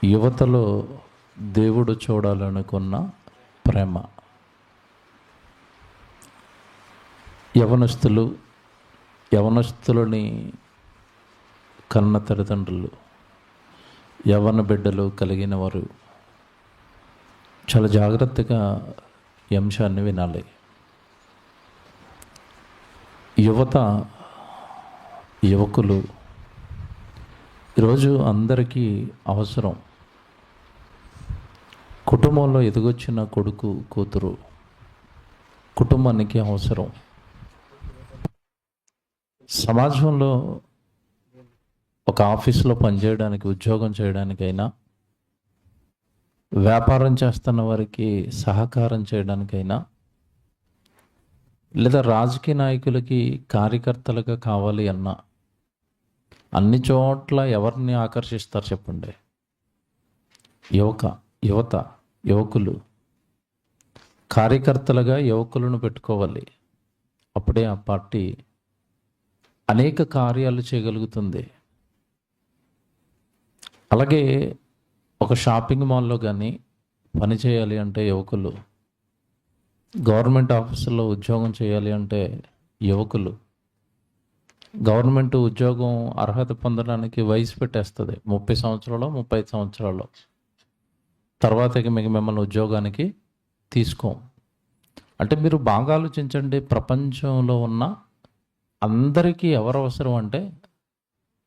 యువతలో దేవుడు చూడాలనుకున్న ప్రేమ. యవనస్తులని కన్న తల్లిదండ్రులు, యవన బిడ్డలు కలిగిన వారు చాలా జాగ్రత్తగా ఈ అంశాన్ని వినాలి. యువకులు ఈరోజు అందరికీ అవసరం. కుటుంబంలో ఎదిగొచ్చిన కొడుకు కూతురు కుటుంబానికి అవసరం. సమాజంలో ఒక ఆఫీసులో పనిచేయడానికి, ఉద్యోగం చేయడానికైనా, వ్యాపారం చేస్తున్న వారికి సహకారం చేయడానికైనా, లేదా రాజకీయ నాయకులకి కార్యకర్తలుగా కావాలి అన్నా, అన్ని చోట్ల ఎవరిని ఆకర్షిస్తారు చెప్పండి? యువకులు. కార్యకర్తలుగా యువకులను పెట్టుకోవాలి. అప్పుడే ఆ పార్టీ అనేక కార్యాలు చేయగలుగుతుంది. అలాగే ఒక షాపింగ్ మాల్లో కానీ పని చేయాలి అంటే యువకులు, గవర్నమెంట్ ఆఫీసుల్లో ఉద్యోగం చేయాలి అంటే యువకులు. గవర్నమెంట్ ఉద్యోగం అర్హత పొందడానికి వయసు పెట్టేస్తుంది. 30 సంవత్సరాలు, 35 సంవత్సరాలు తర్వాత మిమ్మల్ని ఉద్యోగానికి తీసుకోం. అంటే మీరు బాగా ఆలోచించండి. ప్రపంచంలో ఉన్న అందరికీ ఎవరు అవసరం అంటే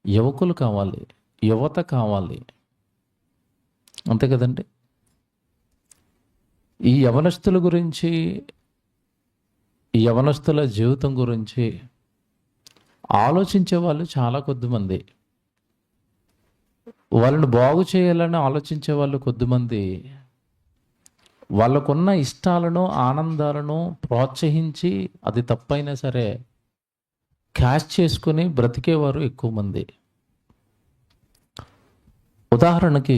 యువకులు కావాలి, యువత కావాలి. అంతే కదండి? ఈ యవనస్తుల జీవితం గురించి ఆలోచించే వాళ్ళు చాలా కొద్దిమంది. వాళ్ళని బాగు చేయాలని ఆలోచించే వాళ్ళు కొద్దిమంది. వాళ్ళకున్న ఇష్టాలను, ఆనందాలను ప్రోత్సహించి అది తప్పైనా సరే క్యాష్ చేసుకుని బ్రతికేవారు ఎక్కువ మంది. ఉదాహరణకి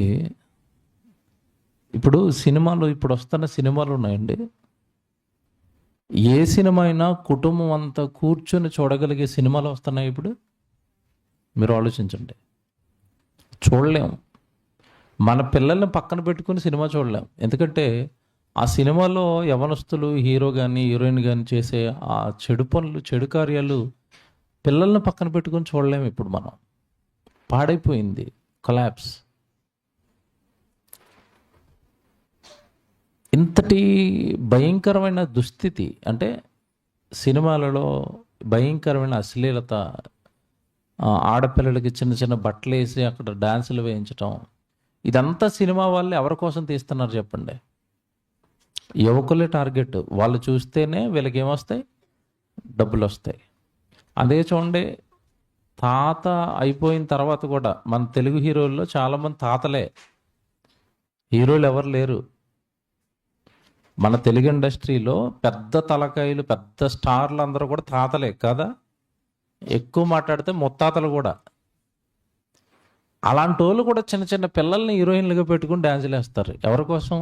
ఇప్పుడు వస్తున్న సినిమాలు ఉన్నాయండి. ఏ సినిమా అయినా కుటుంబం అంతా కూర్చొని చూడగలిగే సినిమాలు వస్తున్నాయి ఇప్పుడు. మీరు ఆలోచించండి. చూడలేం. మన పిల్లల్ని పక్కన పెట్టుకుని సినిమా చూడలేం. ఎందుకంటే ఆ సినిమాలో యవనస్తులు, హీరో కానీ హీరోయిన్ కానీ చేసే ఆ చెడు పనులు, చెడు కార్యాలు పిల్లల్ని పక్కన పెట్టుకుని చూడలేము ఇప్పుడు మనం. పాడైపోయింది. కొలాప్స్. ఇంతటి భయంకరమైన దుస్థితి అంటే సినిమాలలో భయంకరమైన అశ్లీలత, ఆడపిల్లలకి చిన్న చిన్న బట్టలు వేసి అక్కడ డాన్సులు వేయించటం, ఇదంతా సినిమా వాళ్ళు ఎవరి కోసం తీస్తున్నారు చెప్పండి? యువకులే టార్గెట్. వాళ్ళు చూస్తేనే వీళ్ళకి ఏమొస్తాయి? డబ్బులు వస్తాయి. అదే చూడండి, తాత అయిపోయిన తర్వాత కూడా మన తెలుగు హీరోల్లో చాలామంది తాతలే. హీరోలు ఎవరు లేరు. మన తెలుగు ఇండస్ట్రీలో పెద్ద తలకాయలు, పెద్ద స్టార్లు అందరూ కూడా తాతలే కదా. ఎక్కువ మాట్లాడితే ముత్తాతలు కూడా. అలాంటి వాళ్ళు కూడా చిన్న చిన్న పిల్లల్ని హీరోయిన్లుగా పెట్టుకుని డ్యాన్సులు వేస్తారు. ఎవరి కోసం?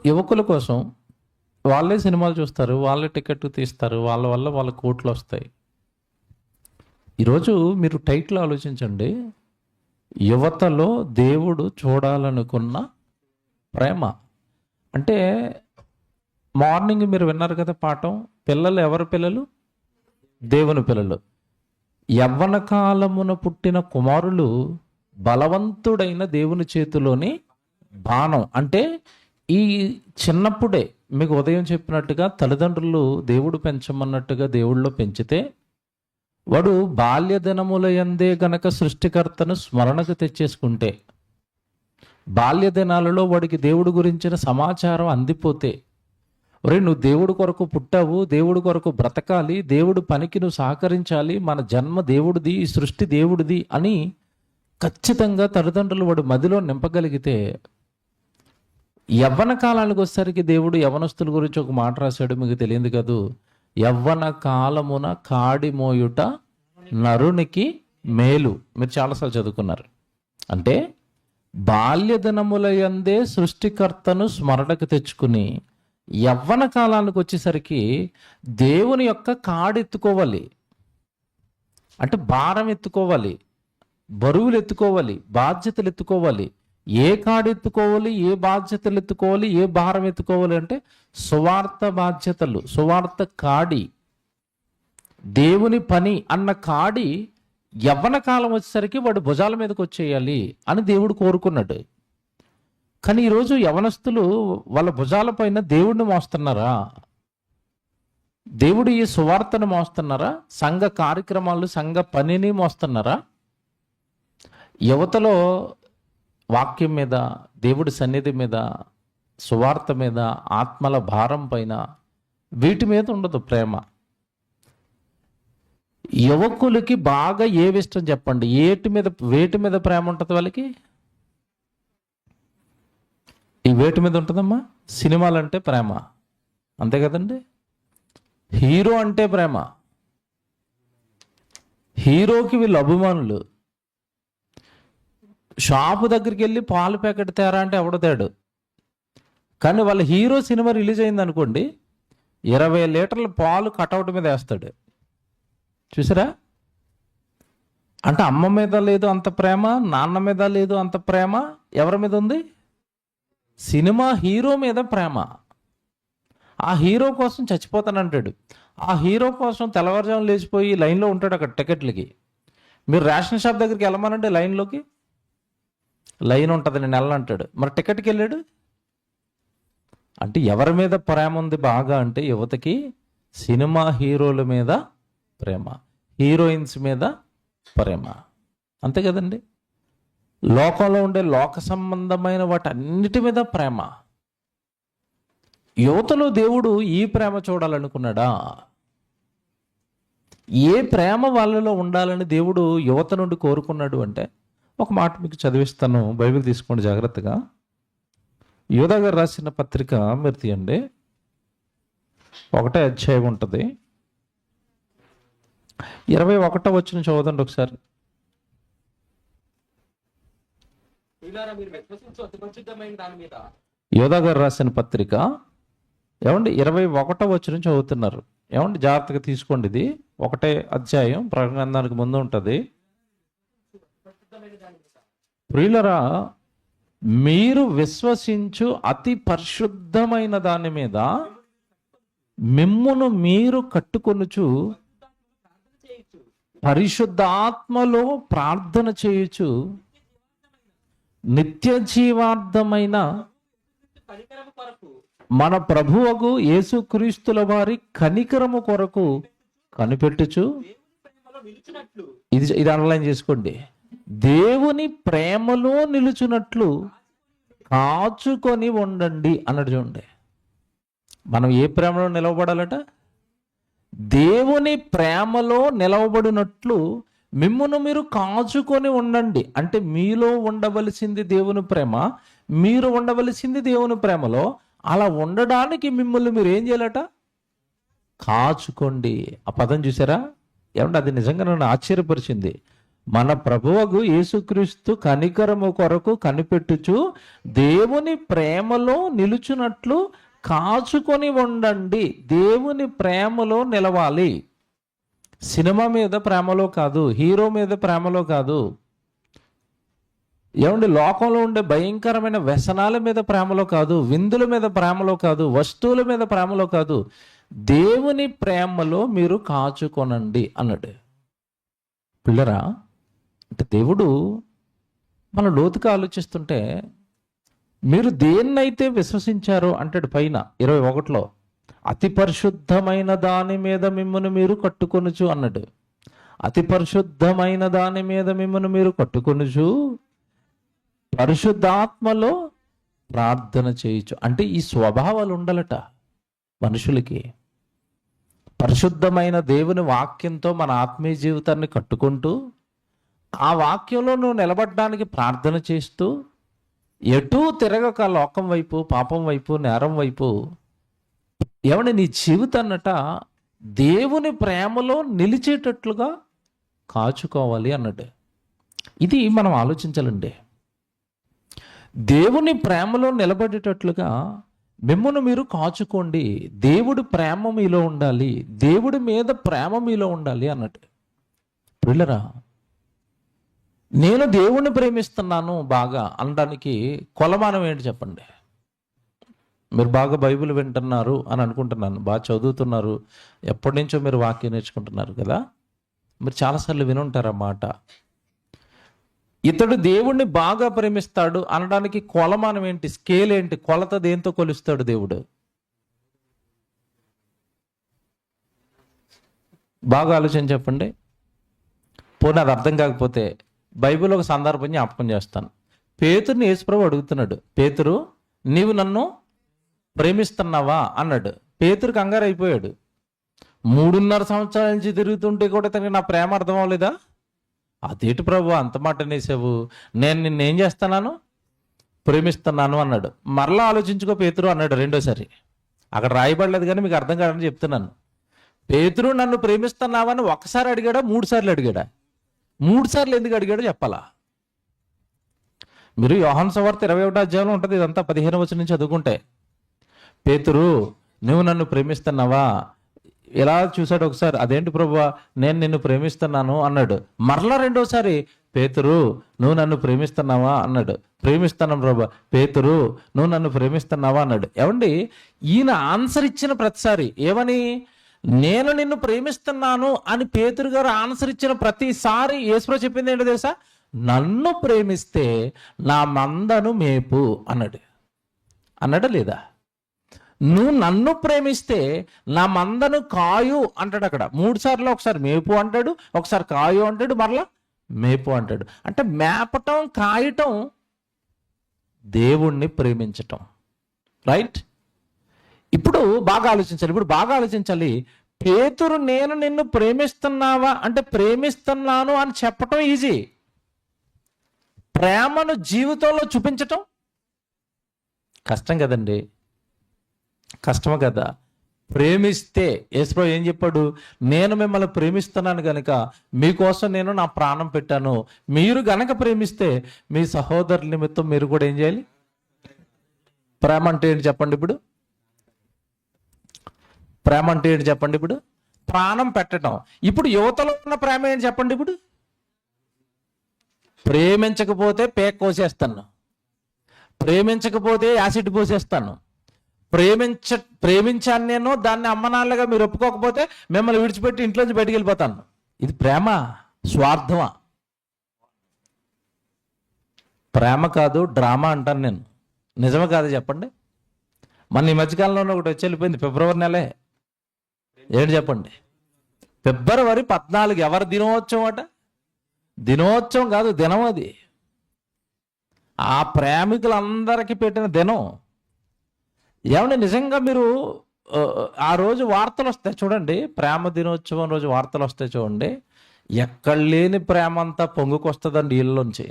యువకుల కోసం. వాళ్ళే సినిమాలు చూస్తారు, వాళ్ళే టికెట్ తీస్తారు, వాళ్ళ వల్ల వాళ్ళ కోట్లు వస్తాయి. ఈరోజు మీరు టైటిల్ ఆలోచించండి. యువతలో దేవుడు చూడాలనుకున్న ప్రేమ. అంటే మార్నింగ్ మీరు విన్నారు కదా పాఠం. పిల్లలు ఎవరి పిల్లలు? దేవుని పిల్లలు. యవ్వన కాలమున పుట్టిన కుమారులు బలవంతుడైన దేవుని చేతిలోని బాణం. అంటే ఈ చిన్నప్పుడే మీకు ఉదయం చెప్పినట్టుగా తల్లిదండ్రులు దేవుడు పెంచమన్నట్టుగా దేవుళ్ళలో పెంచితే వాడు బాల్య దినములయందే గనక సృష్టికర్తను స్మరణకు తెచ్చేసుకుంటే, బాల్య దినాలలో వాడికి దేవుడి గురించిన సమాచారం అందిపోతే, ఒరే నువ్వు దేవుడి కొరకు పుట్టావు, దేవుడి కొరకు బ్రతకాలి, దేవుడి పనికి నువ్వు సహకరించాలి, మన జన్మ దేవుడిది, ఈ సృష్టి దేవుడిది అని ఖచ్చితంగా తల్లిదండ్రులు వాడు మదిలో నింపగలిగితే, యవ్వన కాలానికి వచ్చేసరికి దేవుడు యవనస్తుల గురించి ఒక మాట రాశాడు, మీకు తెలియదు కదూ. యవ్వన కాలమున కాడి మోయుట నరునికి మేలు. మీరు చాలాసార్లు చదువుకున్నారు. అంటే బాల్య దినములయందే సృష్టికర్తను స్మరణకు తెచ్చుకుని యవ్వన కాలానికి వచ్చేసరికి దేవుని యొక్క కాడు ఎత్తుకోవాలి. అంటే భారం ఎత్తుకోవాలి. బరువులు ఎత్తుకోవాలి, బాధ్యతలు ఎత్తుకోవాలి. ఏ కాడు ఎత్తుకోవాలి, ఏ బాధ్యతలు ఎత్తుకోవాలి, ఏ భారం ఎత్తుకోవాలి అంటే సువార్త బాధ్యతలు, సువార్త కాడి, దేవుని పని అన్న కాడి యవ్వన కాలం వచ్చేసరికి వాడు భుజాల మీదకి వచ్చేయాలి అని దేవుడు కోరుకున్నాడు. కానీ ఈరోజు యవనస్తులు వాళ్ళ భుజాల పైన దేవుడిని మోస్తున్నారా? దేవుడు ఈ సువార్తను మోస్తున్నారా? సంఘ కార్యక్రమాలు, సంఘ పనిని మోస్తున్నారా? యువతలో వాక్యం మీద, దేవుడి సన్నిధి మీద, సువార్త మీద, ఆత్మల భారం పైన, వీటి మీద ఉండదు ప్రేమ. యువకులకి బాగా ఏవి ఇష్టం చెప్పండి? వేటి మీద ప్రేమ ఉంటుంది వాళ్ళకి? ఈ వేటి మీద ఉంటుందమ్మా? సినిమాలంటే ప్రేమ, అంతే కదండి. హీరో అంటే ప్రేమ, హీరోకి వీళ్ళు అభిమానులు. షాపు దగ్గరికి వెళ్ళి పాలు ప్యాకెట్ తేరా అంటే ఎవడతాడు? కానీ వాళ్ళ హీరో సినిమా రిలీజ్ అయింది అనుకోండి, 20 లీటర్ల పాలు కటౌట్ మీద వేస్తాడు. చూసారా? అంటే అమ్మ మీద లేదు అంత ప్రేమ, నాన్న మీద లేదు అంత ప్రేమ, ఎవరి మీద ఉంది? సినిమా హీరో మీద ప్రేమ. ఆ హీరో కోసం చచ్చిపోతానంటాడు. ఆ హీరో కోసం తెల్లవారుజామున లేచిపోయి లైన్లో ఉంటాడు అక్కడ టికెట్లకి. మీరు రేషన్ షాప్ దగ్గరికి వెళ్ళమనంటే లైన్లోకి, లైన్ ఉంటుంది, నేను వెళ్ళనంటాడు. మరి టికెట్కి వెళ్ళాడు. అంటే ఎవరి మీద ప్రేమ ఉంది బాగా అంటే యువతకి సినిమా హీరోల మీద ప్రేమ, హీరోయిన్స్ మీద ప్రేమ, అంతే కదండి. లోకంలో ఉండే లోక సంబంధమైన వాటన్నిటి మీద ప్రేమ. యువతలో దేవుడు ఈ ప్రేమ చూడాలనుకున్నాడా? ఏ ప్రేమ వాళ్ళలో ఉండాలని దేవుడు యువత నుండి కోరుకున్నాడు అంటే, ఒక మాట మీకు చదివిస్తాను, బైబిల్ తీసుకోండి జాగ్రత్తగా. యోధా గారు రాసిన పత్రిక మీరు తీయండి, 1వ అధ్యాయం ఉంటుంది, 21వ వచనం చదవండి ఒకసారి. యోధా గారు రాసిన పత్రిక ఏమండి 21వ వచనం చదువుతున్నారు. ఏమండి జాగ్రత్తగా తీసుకోండి, ఇది 1వ అధ్యాయం ప్రకటన గ్రంథానికి ముందు ఉంటుంది. ప్రియులరా, మీరు విశ్వసించు అతి పరిశుద్ధమైన దాని మీద మిమ్మును మీరు కట్టుకొనుచు పరిశుద్ధాత్మలో ప్రార్థన చేయుచు నిత్య జీవార్థమైన మన ప్రభువగు యేసుక్రీస్తుల వారి కనికరము కొరకు కనిపెట్టుచు, ఇది అండర్లైన్ చేసుకోండి, దేవుని ప్రేమలో నిలుచున్నట్లు కాచుకొని ఉండండి అన్నట్టు. చూడండి, మనం ఏ ప్రేమలో నిలవబడాలట? దేవుని ప్రేమలో నిలవబడినట్లు మిమ్మును మీరు కాచుకొని ఉండండి. అంటే మీలో ఉండవలసింది దేవుని ప్రేమ, మీరు ఉండవలసింది దేవుని ప్రేమలో. అలా ఉండడానికి మిమ్మల్ని మీరు ఏం చేయాలట? కాచుకోండి. ఆ పదం చూసారా? ఏమంటే అది నిజంగా నన్ను ఆశ్చర్యపరిచింది. మన ప్రభువగు యేసుక్రీస్తు కనికరము కొరకు కనిపెట్టుచు దేవుని ప్రేమలో నిలుచున్నట్లు కాచుకొని ఉండండి. దేవుని ప్రేమలో నిలవాలి. సినిమా మీద ప్రేమలో కాదు, హీరో మీద ప్రేమలో కాదు, ఏమండి లోకంలో ఉండే భయంకరమైన వ్యసనాల మీద ప్రేమలో కాదు, విందుల మీద ప్రేమలో కాదు, వస్తువుల మీద ప్రేమలో కాదు, దేవుని ప్రేమలో మీరు కాచుకొనండి అన్నాడు. పిల్లరా, అంటే దేవుడు మన లోతుగా ఆలోచిస్తుంటే, మీరు దేన్నైతే విశ్వసించారో అంటాడు పైన 21లో, అతి పరిశుద్ధమైన దాని మీద మిమ్మల్ని మీరు కట్టుకొనుచు అన్నాడు. అతి పరిశుద్ధమైన దాని మీద మిమ్మల్ని మీరు కట్టుకొనుచు పరిశుద్ధాత్మలో ప్రార్థన చేయొచ్చు. అంటే ఈ స్వభావాలు ఉండాలట మనుషులకి. పరిశుద్ధమైన దేవుని వాక్యంతో మన ఆత్మీయ జీవితాన్ని కట్టుకుంటూ, ఆ వాక్యంలో నువ్వు నిలబడడానికి ప్రార్థన చేస్తూ, ఎటూ తిరగక లోకం వైపు, పాపం వైపు, నేరం వైపు, ఏమన్నా నీ జీవితాన్నట దేవుని ప్రేమలో నిలిచేటట్లుగా కాచుకోవాలి అన్నట్టు. ఇది మనం ఆలోచించాలండి. దేవుని ప్రేమలో నిలబడేటట్లుగా మిమ్మల్ని మీరు కాచుకోండి. దేవుడి ప్రేమ మీలో ఉండాలి, దేవుడి మీద ప్రేమ మీలో ఉండాలి అన్నట్టు. పిల్లరా, నేను దేవుణ్ణి ప్రేమిస్తున్నాను బాగా అనడానికి కొలమానం ఏంటి చెప్పండి? మీరు బాగా బైబిల్ వింటున్నారు అని అనుకుంటున్నాను, బాగా చదువుతున్నారు, ఎప్పటి నుంచో మీరు వాక్యం నేర్చుకుంటున్నారు కదా. మీరు చాలాసార్లు వినుంటారు ఆ మాట. ఇతడు దేవుణ్ణి బాగా ప్రేమిస్తాడు అనడానికి కొలమానం ఏంటి? స్కేల్ ఏంటి? కొలత దేంతో కొలుస్తాడు దేవుడు? బాగా ఆలోచన చెప్పండి. పోనీ అది అర్థం కాకపోతే బైబిల్ ఒక సందర్భం జ్ఞాపకం చేస్తాను. పేతురుని యేసుప్రభు అడుగుతున్నాడు, పేతురు నీవు నన్ను ప్రేమిస్తున్నావా అన్నాడు. పేతురు కంగారు అయిపోయాడు. 3.5 సంవత్సరాల నుంచి తిరుగుతుంటే కూడా తనకి నా ప్రేమ అర్థం అవ్వలేదా? అదేంటి ప్రభు అంత మాట అనేసావు, నేను నిన్నేం చేస్తున్నాను, ప్రేమిస్తున్నాను అన్నాడు. మరలా ఆలోచించుకో పేతురు అన్నాడు రెండోసారి. అక్కడ రాయబడలేదు కానీ మీకు అర్థం కాదని చెప్తున్నాను. పేతురు నన్ను ప్రేమిస్తున్నావని ఒకసారి అడిగాడా, 3 సార్లు అడిగాడా? 3 సార్లు ఎందుకు అడిగాడో చెప్పాలా? మీరు యోహాను సువార్త 21వ అధ్యాయంలో ఉంటుంది ఇదంతా, 15వ వచనం నుంచి చదువుకుంటే, పేతురు నువ్వు నన్ను ప్రేమిస్తున్నావా? ఇలా చూశాడు ఒకసారి, అదేంటి ప్రభువా నేను నిన్ను ప్రేమిస్తున్నాను అన్నాడు. మరలా రెండోసారి పేతురు నువ్వు నన్ను ప్రేమిస్తున్నావా అన్నాడు. ప్రేమిస్తున్నాను ప్రభు. పేతురు నువ్వు నన్ను ప్రేమిస్తున్నావా అన్నాడు. ఏమండి, ఈయన ఆన్సర్ ఇచ్చిన ప్రతిసారి ఏమని? నేను నిన్ను ప్రేమిస్తున్నాను అని పేతురు గారు ఆన్సర్ ఇచ్చిన ప్రతిసారి యేసుప్రభు చెప్పింది ఏంటో తెలుసా? నన్ను ప్రేమిస్తే నా మందను మేపు అన్నాడు. అన్నాడా లేదా? నువ్వు నన్ను ప్రేమిస్తే నా మందను కాయు అంటాడు. అక్కడ 3 సార్లు, ఒకసారి మేపు అంటాడు, ఒకసారి కాయు అంటాడు, మరలా మేపు అంటాడు. అంటే మేపటం, కాయటం దేవుణ్ణి ప్రేమించటం. రైట్? ఇప్పుడు బాగా ఆలోచించాలి. పేతురు నేను నిన్ను ప్రేమిస్తున్నావా అంటే ప్రేమిస్తున్నాను అని చెప్పటం ఈజీ. ప్రేమను జీవితంలో చూపించటం కష్టం కదండి. కష్టం కదా. ప్రేమిస్తే యేసుప్రభు ఏం చెప్పాడు? నేను మిమ్మల్ని ప్రేమిస్తున్నాను కనుక మీకోసం నేను నా ప్రాణం పెట్టాను. మీరు గనక ప్రేమిస్తే మీ సహోదరుల నిమిత్తం మీరు కూడా ఏం చేయాలి? ప్రేమ అంటే ఏంటి చెప్పండి ఇప్పుడు? ప్రేమ అంటే ఏంటి చెప్పండి ఇప్పుడు? ప్రాణం పెట్టడం. ఇప్పుడు యువతలో ఉన్న ప్రేమ ఏంటి చెప్పండి ఇప్పుడు? ప్రేమించకపోతే పేక కోసేస్తాను, ప్రేమించకపోతే యాసిడ్ పోసేస్తాను, ప్రేమించాను నేను, దాన్ని అమ్మనాన్నగా మీరు ఒప్పుకోకపోతే మిమ్మల్ని విడిచిపెట్టి ఇంట్లోంచి బయటికి వెళ్ళిపోతాను. ఇది ప్రేమ? స్వార్థమా? ప్రేమ కాదు, డ్రామా అంటాను నేను. నిజమే కాదు చెప్పండి? మన ఈ మధ్యకాలంలో ఒకటి వచ్చి వెళ్ళిపోయింది, ఫిబ్రవరి నెలే. ఏంటి చెప్పండి? ఫిబ్రవరి 14 ఎవరి దినోత్సవం అట? దినోత్సవం కాదు, దినం అది. ఆ ప్రేమికులందరికీ పెట్టిన దినం. ఏమంటే నిజంగా మీరు ఆ రోజు వార్తలు వస్తాయి చూడండి, ప్రేమ దినోత్సవం రోజు వార్తలు వస్తాయి చూడండి. ఎక్కడ లేని ప్రేమ అంతా పొంగుకొస్తుందండి ఇళ్ళలోంచి.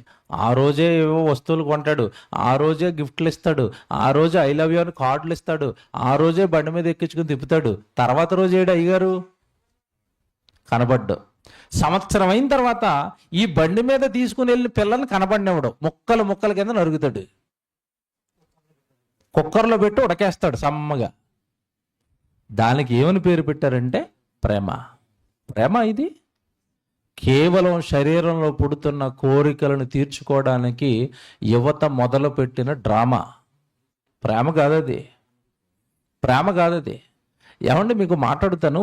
ఆ రోజే ఏవో వస్తువులు కొంటాడు, ఆ రోజే గిఫ్ట్లు ఇస్తాడు, ఆ రోజే ఐ లవ్ యూ అని కార్డులు ఇస్తాడు, ఆ రోజే బండి మీద ఎక్కించుకుని తిప్పుతాడు. తర్వాత రోజు ఏడు అయ్యగారు కనబడ్డు. సంవత్సరం అయిన తర్వాత ఈ బండి మీద తీసుకుని వెళ్ళిన పిల్లల్ని కనబడినవాడు ముక్కలు ముక్కల కింద నరుగుతాడు, కుక్కర్లో పెట్టి ఉడకేస్తాడు సమ్మగా. దానికి ఏమని పేరు పెట్టారంటే ప్రేమ. ప్రేమ ఇది కేవలం శరీరంలో పుడుతున్న కోరికలను తీర్చుకోవడానికి యువత మొదలుపెట్టిన డ్రామా. ప్రేమ కాదది, ప్రేమ కాదది. ఏమండి మీకు మాట్లాడుతాను,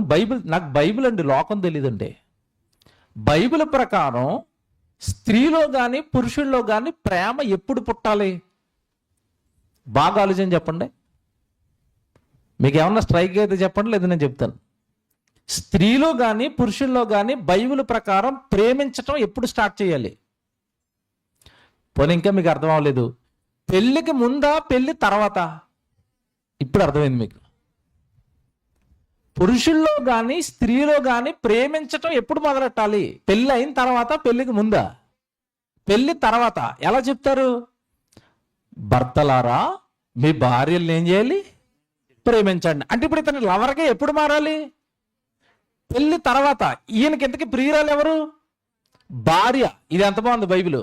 నాకు బైబిల్ అండి, లోకం తెలియదండి. బైబిల్ ప్రకారం స్త్రీలో కానీ పురుషుల్లో కానీ ప్రేమ ఎప్పుడు పుట్టాలి? బాగా ఆలోచన చెప్పండి. మీకు ఏమన్నా స్ట్రైక్ అయితే చెప్పండి, లేదు నేను చెప్తాను. స్త్రీలో కానీ పురుషుల్లో కానీ బైబిల్ ప్రకారం ప్రేమించటం ఎప్పుడు స్టార్ట్ చేయాలి? పోనీ ఇంకా మీకు అర్థం అవ్వలేదు, పెళ్ళికి ముందా పెళ్ళి తర్వాత? ఇప్పుడు అర్థమైంది మీకు. పురుషుల్లో కానీ స్త్రీలో కానీ ప్రేమించటం ఎప్పుడు మొదలెట్టాలి? పెళ్ళి అయిన తర్వాత, పెళ్ళికి ముందా? పెళ్ళి తర్వాత. ఎలా చెప్తారు? భర్తలారా మీ భార్యలను ఏం చేయాలి? ప్రేమించండి. అంటే ఇప్పుడు ఇతని లవర్గా ఎప్పుడు మారాలి? పెళ్ళి తర్వాత. ఈయనకి ఎంతకి ప్రియురాలు ఎవరు? భార్య. ఇది ఎంత బాగుంది బైబిల్.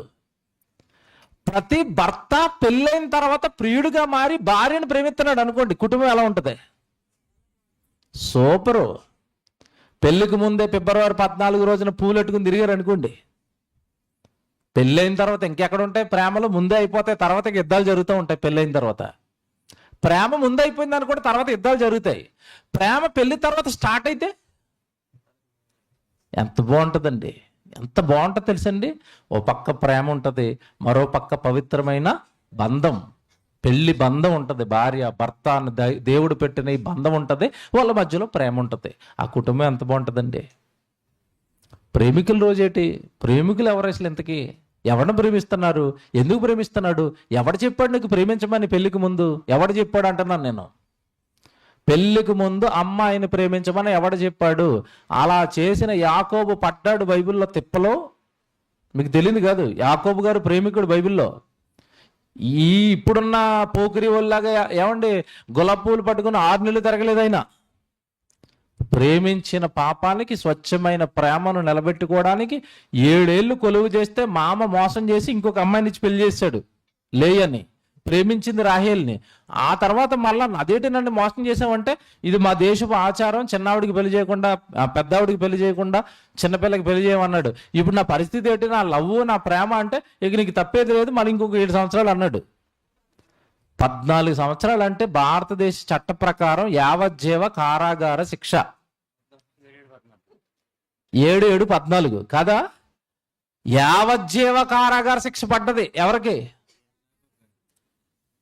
ప్రతి భర్త పెళ్ళైన తర్వాత ప్రియుడిగా మారి భార్యను ప్రేమిస్తున్నాడు అనుకోండి, కుటుంబం ఎలా ఉంటుంది? సూపరు. పెళ్ళికి ముందే ఫిబ్రవరి 14 రోజున పూలు పెట్టుకుని తిరిగారు అనుకోండి, పెళ్ళైన తర్వాత ఇంకెక్కడ ఉంటాయి ప్రేమలు? ముందే అయిపోతాయి, తర్వాత యుద్ధాలు జరుగుతూ ఉంటాయి. పెళ్ళైన తర్వాత ప్రేమ ముందు అయిపోయింది అనుకుంటే తర్వాత యుద్ధాలు జరుగుతాయి. ప్రేమ పెళ్లి తర్వాత స్టార్ట్ అయితే ఎంత బాగుంటుందండి, ఎంత బాగుంటుంది తెలుసండి. ఓ పక్క ప్రేమ ఉంటుంది, మరో పక్క పవిత్రమైన బంధం, పెళ్లి బంధం ఉంటుంది. భార్య భర్త అని దేవుడు పెట్టిన ఈ బంధం ఉంటుంది, వాళ్ళ మధ్యలో ప్రేమ ఉంటుంది. ఆ కుటుంబం ఎంత బాగుంటుందండి. ప్రేమికుల రోజేటి? ప్రేమికులు ఎవరు అసలు ఇంతకీ? ఎవరిని ప్రేమిస్తున్నారు? ఎందుకు ప్రేమిస్తున్నాడు? ఎవడు చెప్పాడు నీకు ప్రేమించమని పెళ్లికి ముందు? ఎవడు చెప్పాడు అంటున్నాను నేను. పెళ్లికి ముందు అమ్మాయిని ప్రేమించమని ఎవడు చెప్పాడు? అలా చేసిన యాకోబు పడ్డాడు బైబిల్లో తిప్పలో. మీకు తెలియదు కాదు, యాకోబు గారు ప్రేమికుడు బైబిల్లో. ఈ ఇప్పుడున్న పోకిరి వాళ్ళలాగా ఏమండి గులాబీ పూలు పట్టుకుని 6 నెలలు తిరగలేదు ఆయన. ప్రేమించిన పాపానికి స్వచ్ఛమైన ప్రేమను నిలబెట్టుకోవడానికి 7 ఏళ్ళు కొలువు చేస్తే మామ మోసం చేసి ఇంకొక అమ్మాయిని ఇచ్చి పెళ్లి చేశాడు, లేయని. ప్రేమించింది రాహేల్ని. ఆ తర్వాత మళ్ళా అదేంటి నన్ను మోసం చేసావంటే, ఇది మా దేశపు ఆచారం, చిన్నావిడికి పెళ్లి చేయకుండా, పెద్దావిడికి పెళ్లి చేయకుండా చిన్నపిల్లకి పెళ్లి చేయమన్నాడు. ఇప్పుడు నా పరిస్థితి ఏంటి? నా లవ్, నా ప్రేమ అంటే ఇక నీకు తప్పేది లేదు, మళ్ళీ ఇంకొక 7 సంవత్సరాలు అన్నాడు. 14 సంవత్సరాలు అంటే భారతదేశ చట్ట ప్రకారం యావజ్జీవ కారాగార శిక్ష. 7, 7, 14 కదా, యావజ్జీవ కారాగార శిక్ష పడ్డది. ఎవరికి?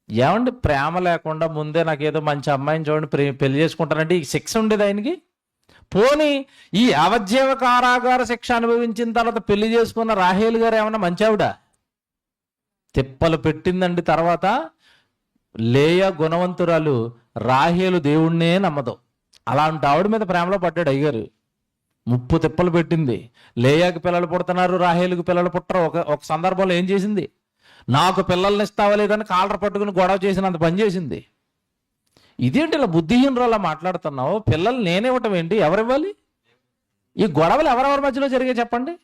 ఏమండి ప్రేమ లేకుండా ముందే నాకేదో మంచి అమ్మాయిని చూడండి పెళ్లి చేసుకుంటానంటే ఈ శిక్ష ఉండేది ఆయనకి? పోనీ ఈ యావజ్జీవ కారాగార శిక్ష అనుభవించిన తర్వాత పెళ్లి చేసుకున్న రాహేల్ గారు ఏమన్నా మంచావిడ? తిప్పలు పెట్టిందండి. తర్వాత లేయా గుణవంతురాలు, రాహేలు దేవుణ్ణే నమ్మదు. అలాంటి ఆవిడ మీద ప్రేమలో పడ్డాడు అయ్యగారు. 30 తిప్పలు పెట్టింది. లేయాకి పిల్లలు పుడుతున్నారు, రాహేలుకి పిల్లలు పుట్టరు. ఒక సందర్భంలో ఏం చేసింది? నాకు పిల్లల్ని ఇస్తావా లేదని కాలర పట్టుకుని గొడవ చేసినంత పని చేసింది. ఇదేంటి ఇలా బుద్ధిహీనరాలా మాట్లాడుతున్నావు? పిల్లలు నేనివ్వటం ఏంటి? ఎవరివ్వాలి? ఈ గొడవలు ఎవరెవరి మధ్యలో జరిగాయి చెప్పండి?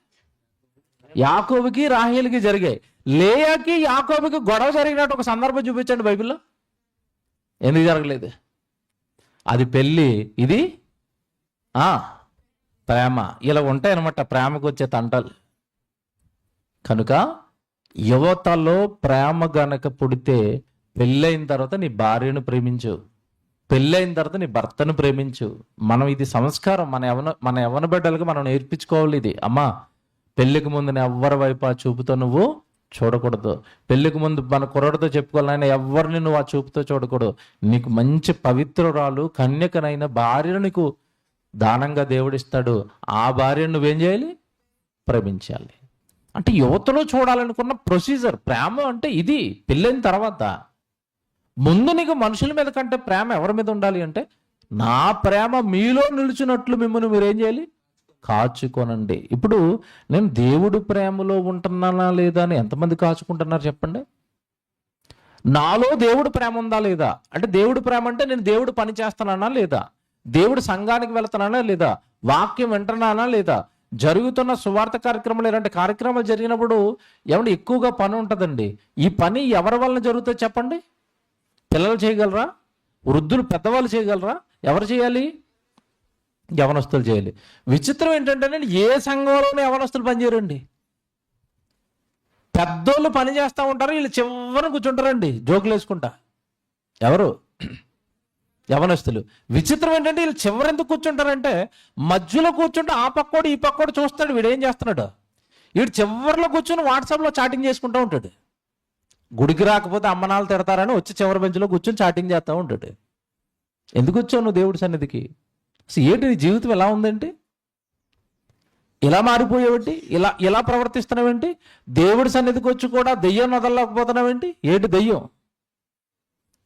యాకోబుకి రాహేలుకి జరిగాయి. లేయాకి యాకోబుకి గొడవ జరిగినట్టు ఒక సందర్భం చూపించండి బైబిల్లో. ఎందుకు జరగలేదు? అది పెళ్ళి, ఇది ప్రేమ. ఇలా ఉంటాయన్నమాట ప్రేమకు వచ్చే తంటలు. కనుక యువతలో ప్రేమ గనక పుడితే పెళ్ళైన తర్వాత నీ భార్యను ప్రేమించు, పెళ్ళైన తర్వాత నీ భర్తను ప్రేమించు. మనం ఇది సంస్కారం, మన యవ్వన బిడ్డలకు మనం నేర్పించుకోవాలి. ఇది అమ్మా, పెళ్ళికి ముందు ఎవ్వరి వైపు ఆ చూపుతో నువ్వు చూడకూడదు. పెళ్ళికి ముందు మన కుర్రడితో చెప్పుకోవాలైనా ఎవరిని నువ్వు ఆ చూపుతో చూడకూడదు. నీకు మంచి పవిత్రురాలు కన్యకనైన భార్యను నీకు దానంగా దేవుడిస్తాడు. ఆ భార్యను నువ్వేం చేయాలి? ప్రేమించాలి. అంటే యువతలో చూడాలనుకున్న ప్రొసీజర్ ప్రేమ అంటే ఇది. పెళ్ళైన తర్వాత ముందు నీకు మనుషుల మీద కంటే ప్రేమ ఎవరి మీద ఉండాలి అంటే, నా ప్రేమ మీలో నిలిచినట్లు మిమ్మల్ని మీరేం చేయాలి? కాచుకోనండి. ఇప్పుడు నేను దేవుడు ప్రేమలో ఉంటున్నానా లేదా అని ఎంతమంది కాచుకుంటున్నారు చెప్పండి? నాలో దేవుడు ప్రేమ ఉందా లేదా అంటే, దేవుడు ప్రేమ అంటే నేను దేవుడు పని చేస్తున్నానా లేదా, దేవుడు సంఘానికి వెళ్తున్నానా లేదా, వాక్యం వింటున్నానా లేదా, జరుగుతున్న సువార్త కార్యక్రమాలు ఇలాంటి కార్యక్రమాలు జరిగినప్పుడు ఏమంటే ఎక్కువగా పని ఉంటుందండి. ఈ పని ఎవరి వలన జరుగుతుంది చెప్పండి? పిల్లలు చేయగలరా? వృద్ధులు పెద్దవాళ్ళు చేయగలరా? ఎవరు చేయాలి? యవనస్తులు చేయాలి. విచిత్రం ఏంటంటే ఏ సంఘంలోనే యవనస్తులు పనిచేయరండి. పెద్దోళ్ళు పని చేస్తూ ఉంటారు, వీళ్ళు చివరిని కూర్చుంటారండి జోకులు వేసుకుంటా. ఎవరు? యవనస్తులు. విచిత్రం ఏంటంటే వీళ్ళు చివరి ఎందుకు కూర్చుంటారంటే, మధ్యలో కూర్చుంటే ఆ పక్కోడు ఈ పక్కోడు చూస్తాడు వీడు ఏం చేస్తున్నాడు. వీడు చివరిలో కూర్చొని వాట్సాప్లో చాటింగ్ చేసుకుంటూ ఉంటాడు. గుడికి రాకపోతే అమ్మనాలు తిడతారని వచ్చి చివరి బెంచ్లో కూర్చొని చాటింగ్ చేస్తూ ఉంటాడు. ఎందుకు వచ్చావు నువ్వు దేవుడి సన్నిధికి? అసలు ఏంటి నీ జీవితం ఎలా ఉందంటే? ఇలా మారిపోయావేంటి? ఇలా ప్రవర్తిస్తున్నావేంటి? దేవుడి సన్నిధికి వచ్చి కూడా దెయ్యం వదలలేకపోతున్నావేంటి? ఏంటి దెయ్యం?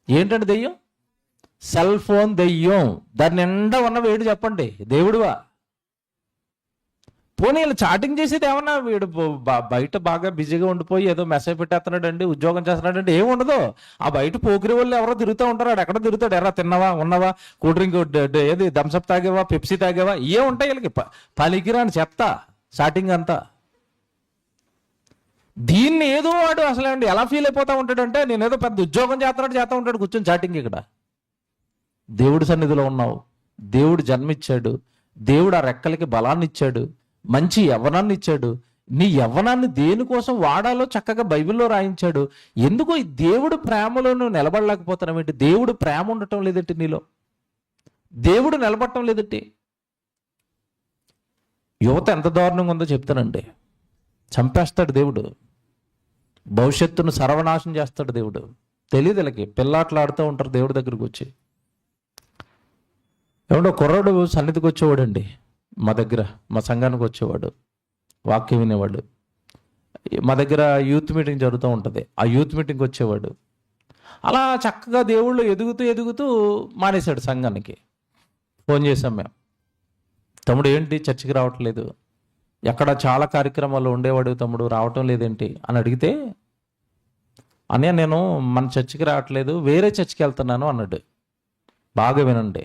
ఏంటంటే దెయ్యం? సెల్ ఫోన్ దెయ్యం. దాని నిండా ఉన్నవి ఏంటి చెప్పండి? దేవుడువా? పోనీ వీళ్ళు చాటింగ్ చేసేది ఏమన్నా వీడు బయట బాగా బిజీగా ఉండిపోయి ఏదో మెసేజ్ పెట్టేస్తున్నాడు అండి, ఉద్యోగం చేస్తున్నాడు అంటే ఏమి ఉండదు. ఆ బయట పోకిరి వాళ్ళు ఎవరో తిరుగుతూ ఉంటారు, ఎక్కడ తిరుగుతాడు, ఎర్రా తిన్నావా, ఉన్నవా, కూల్ డ్రింక్ ఏది థమ్స్అప్ తాగేవా, పెప్సీ తాగేవా, ఏ ఉంటాయి వీళ్ళకి పనికిరాని చెత్త చాటింగ్ అంతా. దీన్ని ఏదో వాడు అసలు అండి ఎలా ఫీల్ అయిపోతూ ఉంటాడంటే, నేను ఏదో పెద్ద ఉద్యోగం చేస్తూ ఉంటాడు కూర్చొని చాటింగ్. ఇక్కడ దేవుడి సన్నిధిలో ఉన్నావు, దేవుడు జన్మిచ్చాడు, దేవుడు ఆ రెక్కలకి బలాన్ని ఇచ్చాడు, మంచి యవ్వనాన్ని ఇచ్చాడు. నీ యవ్వనాన్ని దేనికోసం వాడాలో చక్కగా బైబిల్లో రాయించాడు. ఎందుకో ఈ దేవుడు ప్రేమలో నువ్వు నిలబడలేకపోతున్నావు ఏంటి? దేవుడు ప్రేమ ఉండటం లేదంటే నీలో, దేవుడు నిలబడటం లేదంటే. యువత ఎంత దారుణంగా ఉందో చెప్తానండి. చంపేస్తాడు దేవుడు, భవిష్యత్తును సర్వనాశనం చేస్తాడు దేవుడు. తెలియదు వీళ్ళకి, పిల్లాట్లాడుతూ ఉంటారు దేవుడి దగ్గరికి వచ్చి. ఏమంటే కుర్రాడు సన్నిధికి వచ్చేవాడండి, మా దగ్గర మా సంఘానికి వచ్చేవాడు, వాక్యం వినేవాడు. మా దగ్గర యూత్ మీటింగ్ జరుగుతూ ఉంటుంది, ఆ యూత్ మీటింగ్కి వచ్చేవాడు. అలా చక్కగా దేవుళ్ళు ఎదుగుతూ ఎదుగుతూ మానేశాడు. సంఘానికి ఫోన్ చేసాం మేము, తమ్ముడు ఏంటి చర్చికి రావట్లేదు, ఎక్కడ చాలా కార్యక్రమాల్లో ఉండేవాడు తమ్ముడు రావటం లేదేంటి అని అడిగితే, అన్నయ్య నేను మన చర్చికి రావట్లేదు, వేరే చర్చికి వెళ్తున్నాను అన్నాడు. బాగా వినండి,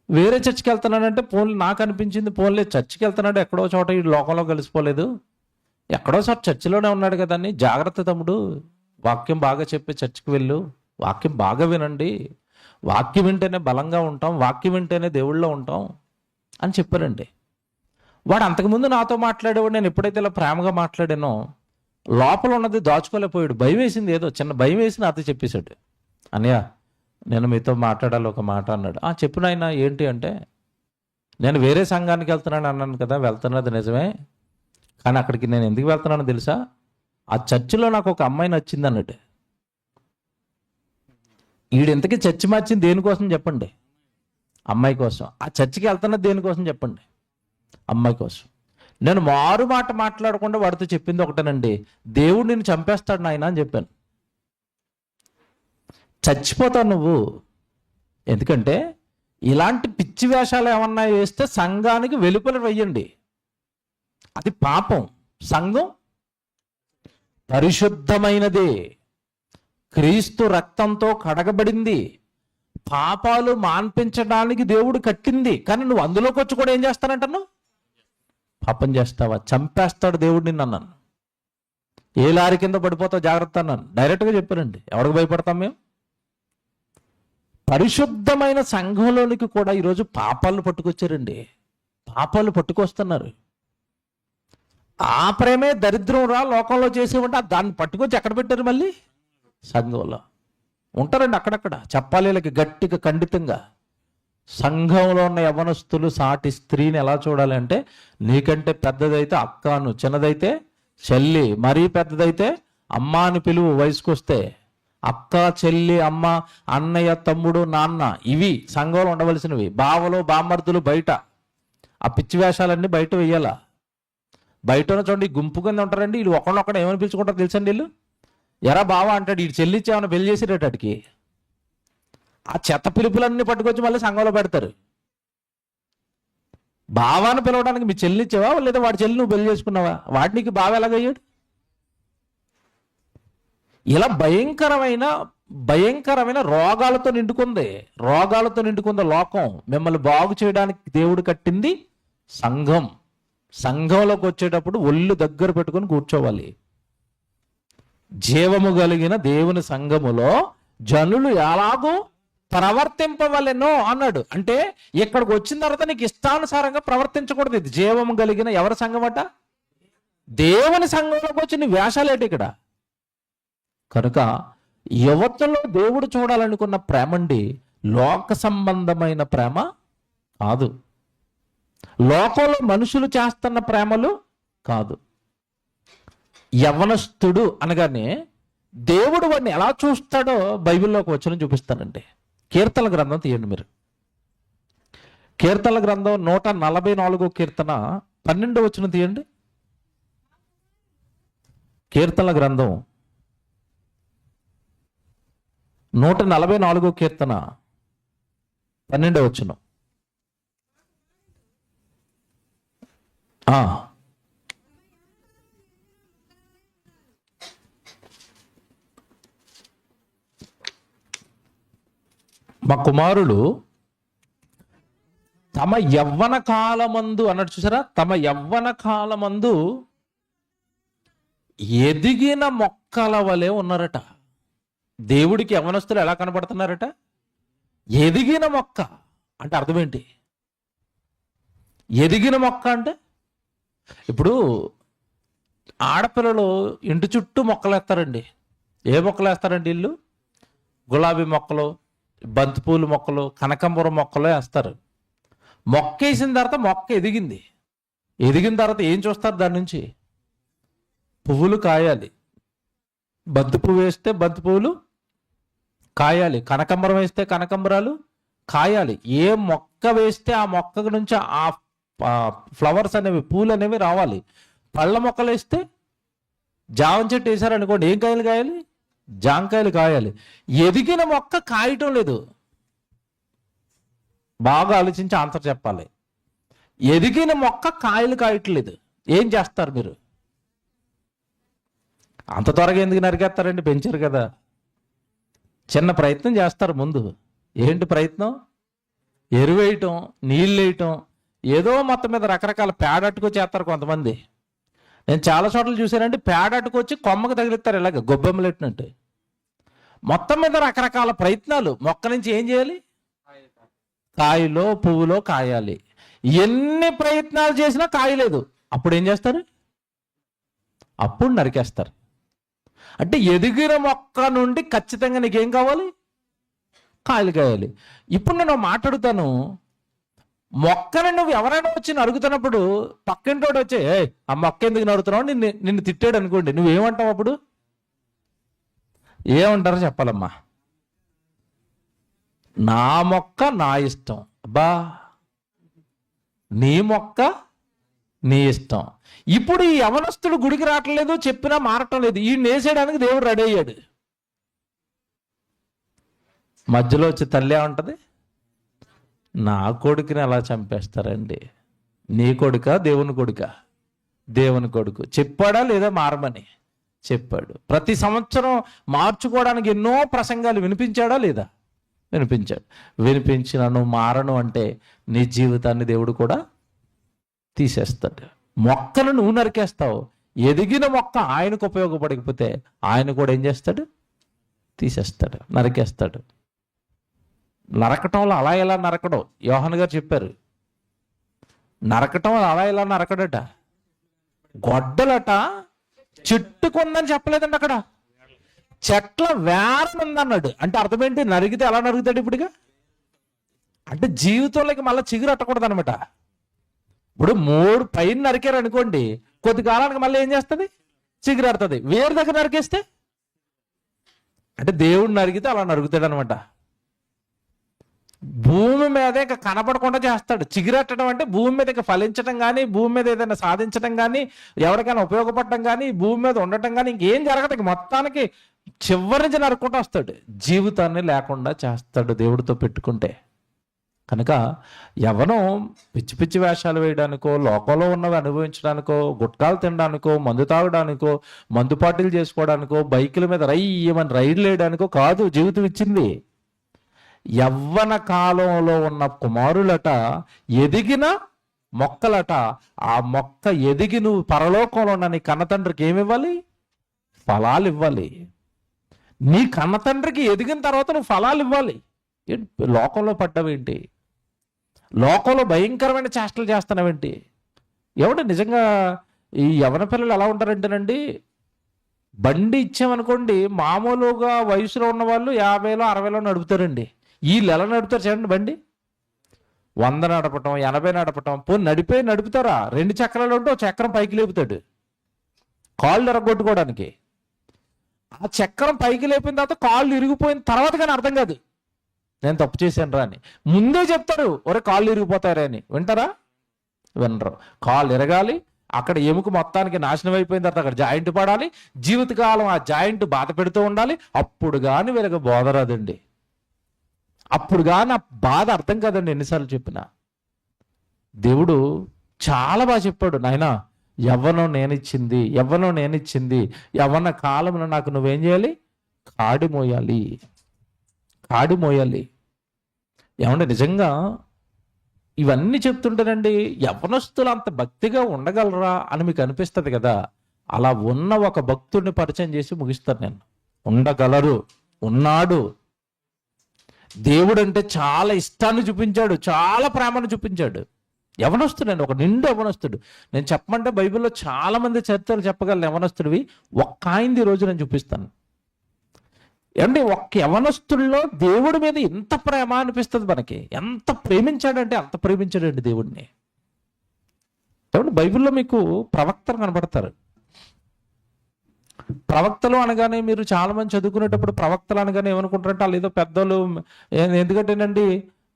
వేరే చర్చికి వెళ్తున్నానంటే పోన్లే, నాకు అనిపించింది పోన్లే చర్చికి వెళ్తున్నాడు, ఎక్కడో చోట ఈ లోకంలో కలిసిపోలేదు, ఎక్కడో చోట చర్చిలోనే ఉన్నాడు కదా అని. జాగ్రత్త తమ్ముడు, వాక్యం బాగా చెప్పి చర్చికి వెళ్ళు, వాక్యం బాగా వినండి, వాక్యం వింటేనే బలంగా ఉంటాం, వాక్యం వింటేనే దేవుళ్ళో ఉంటాం అని చెప్పారండి. వాడు అంతకుముందు నాతో మాట్లాడేవాడు, నేను ఎప్పుడైతే ఇలా ప్రేమగా మాట్లాడానో లోపల ఉన్నది దాచుకోలేకపోయాడు. భయం వేసింది, ఏదో చిన్న భయం వేసి నాతో చెప్పేశాడు, అన్నయ్య నేను మీతో మాట్లాడాలి ఒక మాట అన్నాడు. చెప్పు నాయనా ఏంటి అంటే, నేను వేరే సంఘానికి వెళ్తున్నాను అన్నాను కదా, వెళ్తున్నది నిజమే, కానీ అక్కడికి నేను ఎందుకు వెళ్తున్నానో తెలుసా, ఆ చర్చిలో నాకు ఒక అమ్మాయి నచ్చింది అన్నట్టు. ఈడెంతకీ చర్చి మార్చింది దేనికోసం చెప్పండి? అమ్మాయి కోసం. ఆ చర్చికి వెళ్తున్నది దేనికోసం చెప్పండి? అమ్మాయి కోసం. నేను మారు మాట మాట్లాడకుండా వాడితో చెప్పింది ఒకటేనండి, దేవుడు నిన్ను చంపేస్తాడు నాయన అని చెప్పాను. చచ్చిపోతావు నువ్వు, ఎందుకంటే ఇలాంటి పిచ్చి వేషాలు ఏమన్నా వేస్తే సంఘానికి వెలుపల వెయ్యండి, అది పాపం. సంఘం పరిశుద్ధమైనదే, క్రీస్తు రక్తంతో కడగబడింది, పాపాలు మాన్పించడానికి దేవుడు కట్టింది. కానీ నువ్వు అందులోకి వచ్చి కూడా ఏం చేస్తానంటాను? పాపం చేస్తావా? చంపేస్తాడు దేవుడు నిన్ను అన్నాను. ఏ లారీ కింద పడిపోతావు జాగ్రత్త అన్నాను, డైరెక్ట్గా చెప్పారండి. ఎవరికి భయపడతాం మేము? పరిశుద్ధమైన సంఘంలోనికి కూడా ఈరోజు పాపాలను పట్టుకొచ్చారండి, పాపాలు పట్టుకొస్తున్నారు. ఆ ప్రేమే దరిద్రం రా లోకంలో చేసేవంటే దాన్ని పట్టుకొచ్చి ఎక్కడ పెట్టారు? మళ్ళీ సంఘంలో ఉంటారండి అక్కడక్కడ. చెప్పాలి వీళ్ళకి గట్టిగా ఖండితంగా. సంఘంలో ఉన్న యవ్వనస్తులు సాటి స్త్రీని ఎలా చూడాలి అంటే, నీకంటే పెద్దదైతే అక్కను, చిన్నదైతే చెల్లి, మరీ పెద్దదైతే అమ్మ అని పిలువు. వయసుకు వస్తే అక్క, చెల్లి, అమ్మ, అన్నయ్య, తమ్ముడు, నాన్న, ఇవి సంఘంలో ఉండవలసినవి. బావలు బామ్మర్దులు బయట, ఆ పిచ్చి వేషాలన్నీ బయట వెయ్యాల. బయట చూడండి గుంపు కింద ఉంటారండి, వీళ్ళు ఒకళ్ళొక్కడ ఏమని పిలుచుకుంటారు తెలుసండి? వీళ్ళు ఎరా బావ అంటాడు, వీడు చెల్లిచ్చి ఏమైనా పెళ్లి చేసేటట్టుకి ఆ చెత్త పిలుపులన్నీ పట్టుకొచ్చి మళ్ళీ సంఘంలో పెడతారు. బావాను పిలవడానికి మీ చెల్లిచ్చావా, లేదా వాడి చెల్లి నువ్వు పెళ్లి చేసుకున్నావా? వాడి నీకు బావ ఎలాగయ్యాడు? ఇలా భయంకరమైన రోగాలతో నిండుకుంది లోకం. మిమ్మల్ని బాగు చేయడానికి దేవుడు కట్టింది సంఘం. సంఘంలోకి వచ్చేటప్పుడు ఒళ్ళు దగ్గర పెట్టుకొని కూర్చోవాలి. జీవము కలిగిన దేవుని సంఘములో జనులు ఎలాగో ప్రవర్తింపవలెనో అన్నాడు. అంటే ఇక్కడికి వచ్చిన తర్వాత నీకు ఇష్టానుసారంగా ప్రవర్తించకూడదు. ఇది జీవము కలిగిన ఎవరి సంఘం అట? దేవుని సంఘంలోకి వచ్చి నీ వేషాలేటి ఇక్కడ. కనుక యువతలో దేవుడు చూడాలనుకున్న ప్రేమండి లోక సంబంధమైన ప్రేమ కాదు, లోకంలో మనుషులు చేస్తున్న ప్రేమలు కాదు. యవ్వనస్తుడు అనగానే దేవుడు వాడిని ఎలా చూస్తాడో బైబిల్లోకి వచ్చిన చూపిస్తానండి. కీర్తనల గ్రంథం తీయండి మీరు. కీర్తనల గ్రంథం 144 కీర్తన 12 వచనం తీయండి. కీర్తనల గ్రంథం 144 కీర్తన 12 వచనం. మా కుమారులు తమ యవ్వన కాలమందు అన్నట్టు చూసారా, తమ యవ్వన కాలమందు ఎదిగిన మొక్కల వలె ఉన్నారట. దేవుడికి యవ్వనస్తులు ఎలా కనబడుతున్నారట? ఎదిగిన మొక్క అంటే అర్థం ఏంటి? ఎదిగిన మొక్క అంటే ఇప్పుడు ఆడపిల్లలు ఇంటి చుట్టూ మొక్కలు వేస్తారండి. ఏ మొక్కలు వేస్తారండి? ఇల్లు గులాబీ మొక్కలు, బంతిపూలు మొక్కలు, కనకాంబరం మొక్కలు వేస్తారు. మొక్క వేసిన తర్వాత మొక్క ఎదిగింది. ఎదిగిన తర్వాత ఏం చూస్తారు? దాని నుంచి పువ్వులు కాయాలి. బంతి పువ్వు వేస్తే బంతి పువ్వులు కాయాలి, కనకాంబరం వేస్తే కనకాంబరాలు కాయాలి. ఏ మొక్క వేస్తే ఆ మొక్క నుంచి ఆ ఫ్లవర్స్ అనేవి, పూలు అనేవి రావాలి. పళ్ళ మొక్కలు వేస్తే, జామ చెట్టు వేసారనుకోండి, ఏం కాయలు కాయాలి? జాంకాయలు కాయాలి. ఎదిగిన మొక్క కాయటం లేదు. బాగా ఆలోచించి ఆన్సర్ చెప్పాలి. ఎదిగిన మొక్క కాయలు కాయట్లేదు. ఏం చేస్తారు మీరు? అంత త్వరగా ఎందుకు నరికేస్తారండి? పెంచారు కదా. చిన్న ప్రయత్నం చేస్తారు ముందు. ఏంటి ప్రయత్నం? ఎరువేయటం, నీళ్ళు వేయటం, ఏదో మొత్తం మీద రకరకాల పేడట్టుకు చేస్తారు కొంతమంది. నేను చాలా చోట్ల చూశానండి, పేడట్టుకొచ్చి కొమ్మకు తగిలిస్తారు ఇలాగ గొబ్బెమ్మలెట్టినట్టు. మొత్తం మీద రకరకాల ప్రయత్నాలు. మొక్క నుంచి ఏం చేయాలి? కాయలో పువ్వులో కాయాలి. ఎన్ని ప్రయత్నాలు చేసినా కాయలేదు. అప్పుడు ఏం చేస్తారు? అప్పుడు నరికేస్తారు. అంటే ఎదిగిన మొక్క నుండి ఖచ్చితంగా నీకేం కావాలి? కాయలు కాయాలి. ఇప్పుడు నేను మాట్లాడుతాను, మొక్కని నువ్వు ఎవరైనా వచ్చి నరుగుతున్నప్పుడు పక్కింటోడు వచ్చి ఆ మొక్క ఎందుకు నరుగుతున్నావు నిన్ను తిట్టాడు అనుకోండి, నువ్వేమంటావు అప్పుడు? ఏమంటారో చెప్పాలమ్మా. నా మొక్క నా ఇష్టం. అబ్బా, నీ మొక్క నీ ఇష్టం. ఇప్పుడు ఈ యవనస్తుడు గుడికి రావట్లేదు, చెప్పినా మారటం లేదు. ఈ నేసేయడానికి దేవుడు రెడీ అయ్యాడు. మధ్యలో వచ్చి తల్లి ఏమంటది? నా కొడుకుని ఎలా చంపేస్తారండి? నీ కొడుక దేవుని కొడుక? దేవుని కొడుకు. చెప్పాడా లేదా మారమని? చెప్పాడు. ప్రతి సంవత్సరం మార్చుకోవడానికి ఎన్నో ప్రసంగాలు వినిపించాడా లేదా? వినిపించాడు. వినిపించిన నువ్వు మారను అంటే నీ జీవితాన్ని దేవుడు కూడా తీసేస్తాడు. మొక్కను నువ్వు నరికేస్తావు. ఎదిగిన మొక్క ఆయనకు ఉపయోగపడకపోతే ఆయన కూడా ఏం చేస్తాడు? తీసేస్తాడు, నరికేస్తాడు. నరకటంలో అలా ఎలా నరకడం? యోహాను గారు చెప్పారు. నరకటం అలా ఎలా నరకడట? గొడ్డలట చెట్టుకుందని చెప్పలేదండి అక్కడ. చెట్ల వేరం ఉందన్నాడు. అంటే అర్థం ఏంటి? నరిగితే ఎలా నరుగుతాడు ఇప్పుడుగా? అంటే జీవితంలోకి మళ్ళీ చిగురు అట్టకూడదు అనమాట. ఇప్పుడు 3 పైన నరికారు అనుకోండి, కొద్ది కాలానికి మళ్ళీ ఏం చేస్తుంది? చిగురు అడుతుంది. వేరు దగ్గర నరికేస్తే అంటే దేవుడు నరిగితే అలా నరుగుతాడు అనమాట. భూమి మీద ఇక కనపడకుండా చేస్తాడు. చిగురెట్టడం అంటే భూమి మీద ఇక ఫలించడం కానీ, భూమి మీద ఏదైనా సాధించడం కానీ, ఎవరికైనా ఉపయోగపడటం కానీ, భూమి మీద ఉండటం కానీ ఇంకేం జరగదు. ఇక మొత్తానికి చివరి నుంచి నరుక్కుంటూ వస్తాడు. జీవితాన్ని లేకుండా చేస్తాడు దేవుడితో పెట్టుకుంటే. కనుక ఎవరో పిచ్చి పిచ్చి వేషాలు వేయడానికో, లోకంలో ఉన్నవి అనుభవించడానికో, గుట్కాలు తినడానికో, మందు తాగడానికో, మందు పార్టీలు చేసుకోవడానికో, బైకుల మీద ఏమని రైడ్లు వేయడానికో కాదు జీవితం ఇచ్చింది. యవ్వన కాలంలో ఉన్న కుమారులట ఎదిగిన మొక్కలట. ఆ మొక్క ఎదిగి నువ్వు పరలోకంలో ఉన్న నీ కన్నతండ్రికి ఏమివ్వాలి? ఫలాలు ఇవ్వాలి. నీ కన్నతండ్రికి ఎదిగిన తర్వాత నువ్వు ఫలాలు ఇవ్వాలి. లోకంలో పడ్డావేంటి? లోకంలో భయంకరమైన చేష్టలు చేస్తున్నావేంటి? ఏమంటే నిజంగా ఈ యవన పిల్లలు ఎలా ఉంటారంటేనండి, బండి ఇచ్చామనుకోండి, మామూలుగా వయసులో ఉన్న వాళ్ళు 50లో 60లో నడుపుతారండి. వీళ్ళు ఎలా నడుపుతారు చూడండి బండి? 100 నడపటం, 80 నడపటం. నడుపుతారా? 2 చక్రాలు ఉంటే 1 చక్రం పైకి లేపుతాడు కాళ్ళు ఎరగొట్టుకోవడానికి. ఆ చక్రం పైకి లేపిన తర్వాత కాళ్ళు ఇరిగిపోయిన తర్వాత కానీ అర్థం కాదు నేను తప్పు చేశాను రా అని. ముందే చెప్తారు, ఒరే కాళ్ళు ఇరిగిపోతారా అని. వింటారా? వినరు. కాళ్ళు ఎరగాలి, అక్కడ ఎముక మొత్తానికి నాశనం అయిపోయిన తర్వాత అక్కడ జాయింట్ పడాలి, జీవితకాలం ఆ జాయింట్ బాధ పెడుతూ ఉండాలి. అప్పుడు కానీ వీళ్ళకి బోధ రాదండి. అప్పుడు కానీ ఆ బాధ అర్థం కాదండి. ఎన్నిసార్లు చెప్పినా దేవుడు చాలా బాగా చెప్పాడు. నాయనా, యవ్వనం నేనిచ్చింది, యవ్వన కాలంలో నాకు నువ్వేం చేయాలి? కాడి మోయాలి. ఏమంటే నిజంగా ఇవన్నీ చెప్తుంటానండి, యవ్వనస్తులు అంత భక్తిగా ఉండగలరా అని మీకు అనిపిస్తుంది కదా. అలా ఉన్న ఒక భక్తుడిని పరిచయం చేసి ముగిస్తాను నేను. ఉండగలరు, ఉన్నాడు. దేవుడు అంటే చాలా ఇష్టాన్ని చూపించాడు, చాలా ప్రేమను చూపించాడు. యవనస్తుడండి, ఒక నిండు యవనస్తుడు. నేను చెప్పమంటే బైబిల్లో చాలా మంది చరిత్రలు చెప్పగలను యవనస్తుడివి. ఒక్క ఆయనది ఈ రోజు నేను చూపిస్తాను. ఏమంటే ఒక్క యవనస్తుల్లో దేవుడి మీద ఎంత ప్రేమ అనిపిస్తుంది మనకి. ఎంత ప్రేమించాడంటే అంత ప్రేమించాడండి దేవుడిని. ఏమంటే బైబిల్లో మీకు ప్రవక్తలు కనబడతారు. ప్రవక్తలు అనగానే మీరు చాలా మంది చదువుకునేటప్పుడు ప్రవక్తలు అనగానే ఏమనుకుంటారంటే వాళ్ళు ఏదో పెద్దలు. ఎందుకంటేనండి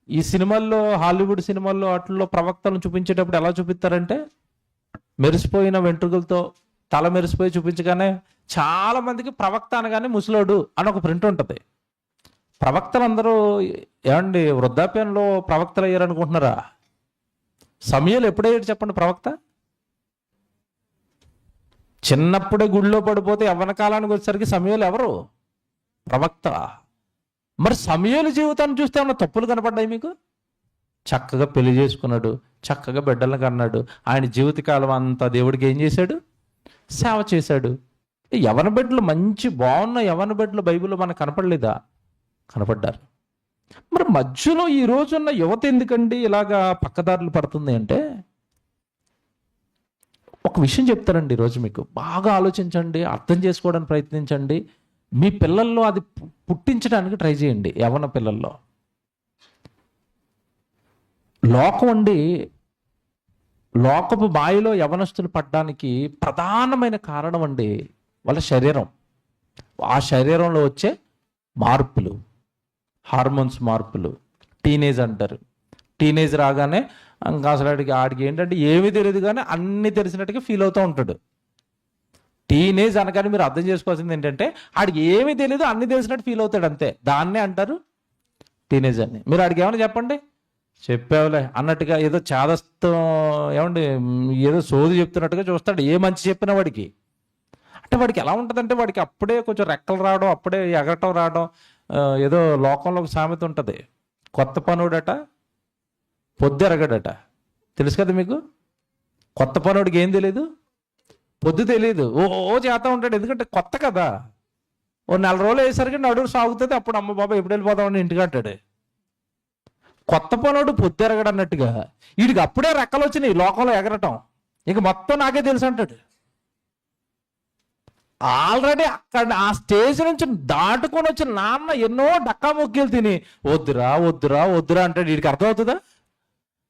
ఈ సినిమాల్లో, హాలీవుడ్ సినిమాల్లో వాటిల్లో ప్రవక్తలను చూపించేటప్పుడు ఎలా చూపిస్తారంటే మెరిసిపోయిన వెంట్రుకలతో తల మెరిసిపోయి చూపించగానే చాలా మందికి ప్రవక్త అనగానే ముసలోడు అని ఒక ప్రింట్ ఉంటుంది. ప్రవక్తలు అందరూ ఏమండి వృద్ధాప్యంలో ప్రవక్తలు అయ్యారు అనుకుంటున్నారా? సమూయేలు ఎప్పుడయ్యాడు చెప్పండి ప్రవక్త? చిన్నప్పుడే గుడిలో పడిపోతే యవ్వన కాలానికి వచ్చేసరికి సమూయేలు ఎవరు? ప్రవక్త. మరి సమూయేలు జీవితాన్ని చూస్తే ఏమన్నా తప్పులు కనపడ్డాయి మీకు? చక్కగా పెళ్లి చేసుకున్నాడు, చక్కగా బిడ్డలను కన్నాడు. ఆయన జీవితకాలం అంతా దేవుడికి ఏం చేశాడు? సేవ చేశాడు. యవన బిడ్డలు మంచి బాగున్న యవన బిడ్డలు బైబిల్లో మనకు కనపడలేదా? కనపడ్డారు. మరి మధ్యలో ఈ రోజున్న యువత ఎందుకండి ఇలాగా పక్కదారులు పడుతుంది అంటే ఒక విషయం చెప్తారండి ఈరోజు మీకు. బాగా ఆలోచించండి, అర్థం చేసుకోవడానికి ప్రయత్నించండి. మీ పిల్లల్లో అది పుట్టించడానికి ట్రై చేయండి. యవన పిల్లల్లో లోకం అండి, లోకపు బాయిలో యవనస్తులు పడ్డానికి ప్రధానమైన కారణం అండి వాళ్ళ శరీరం. ఆ శరీరంలో వచ్చే మార్పులు, హార్మోన్స్ మార్పులు. టీనేజ్ అంటారు. టీనేజ్ రాగానే ఇంకా అసలు ఆడికి ఏంటంటే ఏమీ తెలియదు కానీ అన్నీ తెలిసినట్టుగా ఫీల్ అవుతూ ఉంటాడు. టీనేజ్ అనగానే మీరు అర్థం చేసుకోవాల్సింది ఏంటంటే ఆడికి ఏమీ తెలియదు, అన్ని తెలిసినట్టు ఫీల్ అవుతాడు అంతే. దాన్నే అంటారు టీనేజ్ అని. మీరు ఆడికి ఏమైనా చెప్పండి, చెప్పావులే అన్నట్టుగా ఏదో చాదస్తం, ఏమండి ఏదో సోది చెప్తున్నట్టుగా చూస్తాడు. ఏ మంచి చెప్పిన వాడికి. అంటే వాడికి ఎలా ఉంటుందంటే వాడికి అప్పుడే కొంచెం రెక్కలు రావడం, అప్పుడే ఎగరటం రావడం. ఏదో లోకంలో ఒక సామెత ఉంటుంది, కొత్త పనుడట పొద్దు ఎరగడట. తెలుసు కదా మీకు? కొత్త పనుడికి ఏం తెలియదు, పొద్దు తెలియదు. ఓ చేస్తూ ఉంటాడు, ఎందుకంటే కొత్త కదా. ఓ 4 రోజులు వేసరికి నడురు సాగుతుంది. అప్పుడు అమ్మ బాబా ఎప్పుడు వెళ్ళిపోతామని ఇంటికి అంటాడు. కొత్త పనుడు పొద్దు ఎరగడు అన్నట్టుగా వీడికి అప్పుడే రెక్కలు వచ్చినాయి లోకంలో ఎగరటం. ఇక మొత్తం నాకే తెలుసు అంటాడు. ఆల్రెడీ అక్కడ ఆ స్టేజ్ నుంచి దాటుకొని వచ్చిన నాన్న ఎన్నో డక్కా మొక్కలు తిని వద్దురా వద్దురా వద్దురా అంటాడు. వీడికి అర్థమవుతుందా?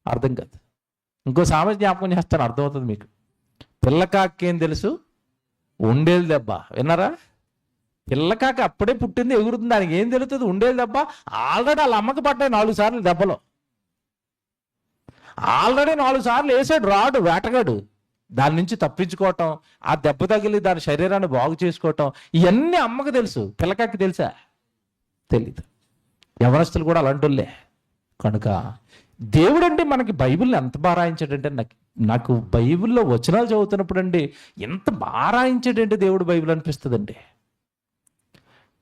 అర్థం కాదు. ఇంకో సామెత జ్ఞాపకం చేస్తాను, అర్థమవుతుంది మీకు. పిల్లకాకి ఏం తెలుసు, ఉండేది దెబ్బ. విన్నారా? పిల్లకాకి అప్పుడే పుట్టింది, ఎగురుతుంది, దానికి ఏం తెలుస్తుంది? ఉండేది దెబ్బ. ఆల్రెడీ వాళ్ళ అమ్మకి పడ్డాయి 4 సార్లు దెబ్బలో. ఆల్రెడీ 4 సార్లు వేసాడు రాడు వేటగాడు. దాని నుంచి తప్పించుకోవటం, ఆ దెబ్బ తగిలి దాని శరీరాన్ని బాగు చేసుకోవటం, ఇవన్నీ అమ్మకు తెలుసు. పిల్లకాకి తెలుసా? తెలీదు. యవనస్తులు కూడా అలాంటిలే. కనుక దేవుడు అంటే మనకి బైబిల్ని ఎంత బాగా రాయించాడంటే, నాకు బైబిల్లో వచనాలు చదువుతున్నప్పుడు అండి ఎంత బాగా రాయించాడంటే దేవుడు బైబిల్ అనిపిస్తుందండి.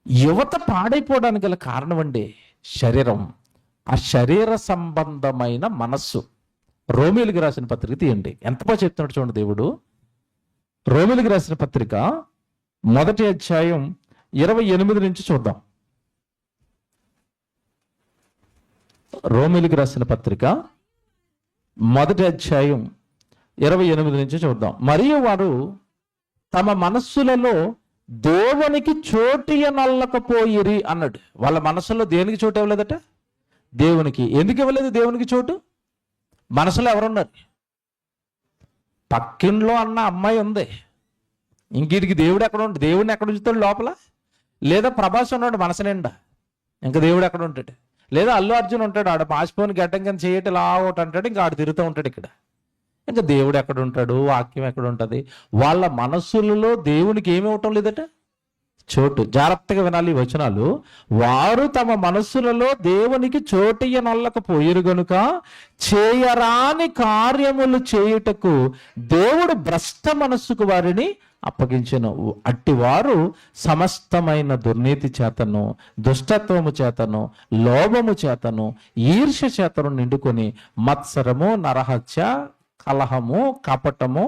యువత పాడైపోవడానికి గల కారణం అండి శరీరం, ఆ శరీర సంబంధమైన మనస్సు. రోమీయులకు రాసిన పత్రిక తీయండి, ఎంత బాగా చెప్తున్నాడు చూడండి దేవుడు. రోమీయులకు రాసిన పత్రిక 1వ అధ్యాయం 28 నుంచి చూద్దాం. రోమీయులకు రాసిన పత్రిక 1వ అధ్యాయం 28 నుంచి చూద్దాం. మరియు వారు తమ మనస్సులలో దేవునికి చోటియనల్లకపోయిరి అన్నాడు. వాళ్ళ మనసులో దేనికి చోటు ఇవ్వలేదట? దేవునికి. ఎందుకు ఇవ్వలేదు దేవునికి చోటు? మనసులో ఎవరున్నారు? పక్కింట్లో అన్న అమ్మాయి ఉంది. ఇంకీడికి దేవుడు ఎక్కడ ఉంటాడు? దేవుడిని ఎక్కడ ఉంచుతాడు? లోపల. లేదా ప్రభాస్ ఉన్నాడు మనసు నిండా, ఇంకా దేవుడు ఎక్కడ ఉంటాడు? లేదా అల్లు అర్జున్ ఉంటాడు, ఆడ మాసిపోని గడ్డం కింద చేయటం ఇలా ఒకటి అంటాడు, ఇంకా ఆడు తిరుగుతూ ఉంటాడు ఇక్కడ. ఇంకా దేవుడు ఎక్కడ ఉంటాడు? వాక్యం ఎక్కడ ఉంటుంది? వాళ్ళ మనస్సులలో దేవునికి ఏమి ఇవ్వటం లేదట? చోటు. జాగ్రత్తగా వినాలి ఈ వచనాలు. వారు తమ మనస్సులలో దేవునికి చోటియనొల్లకపోయిరు గనుక చేయరాని కార్యములు చేయుటకు దేవుడు భ్రష్ట మనస్సుకు వారిని అప్పగించెను. అట్టి వారు సమస్తమైన దుర్నీతి చేతను, దుష్టత్వము చేతను, లోభము చేతను, ఈర్ష్య చేతను నిండుకొని మత్సరము, నరహత్య, కలహము, కపటము,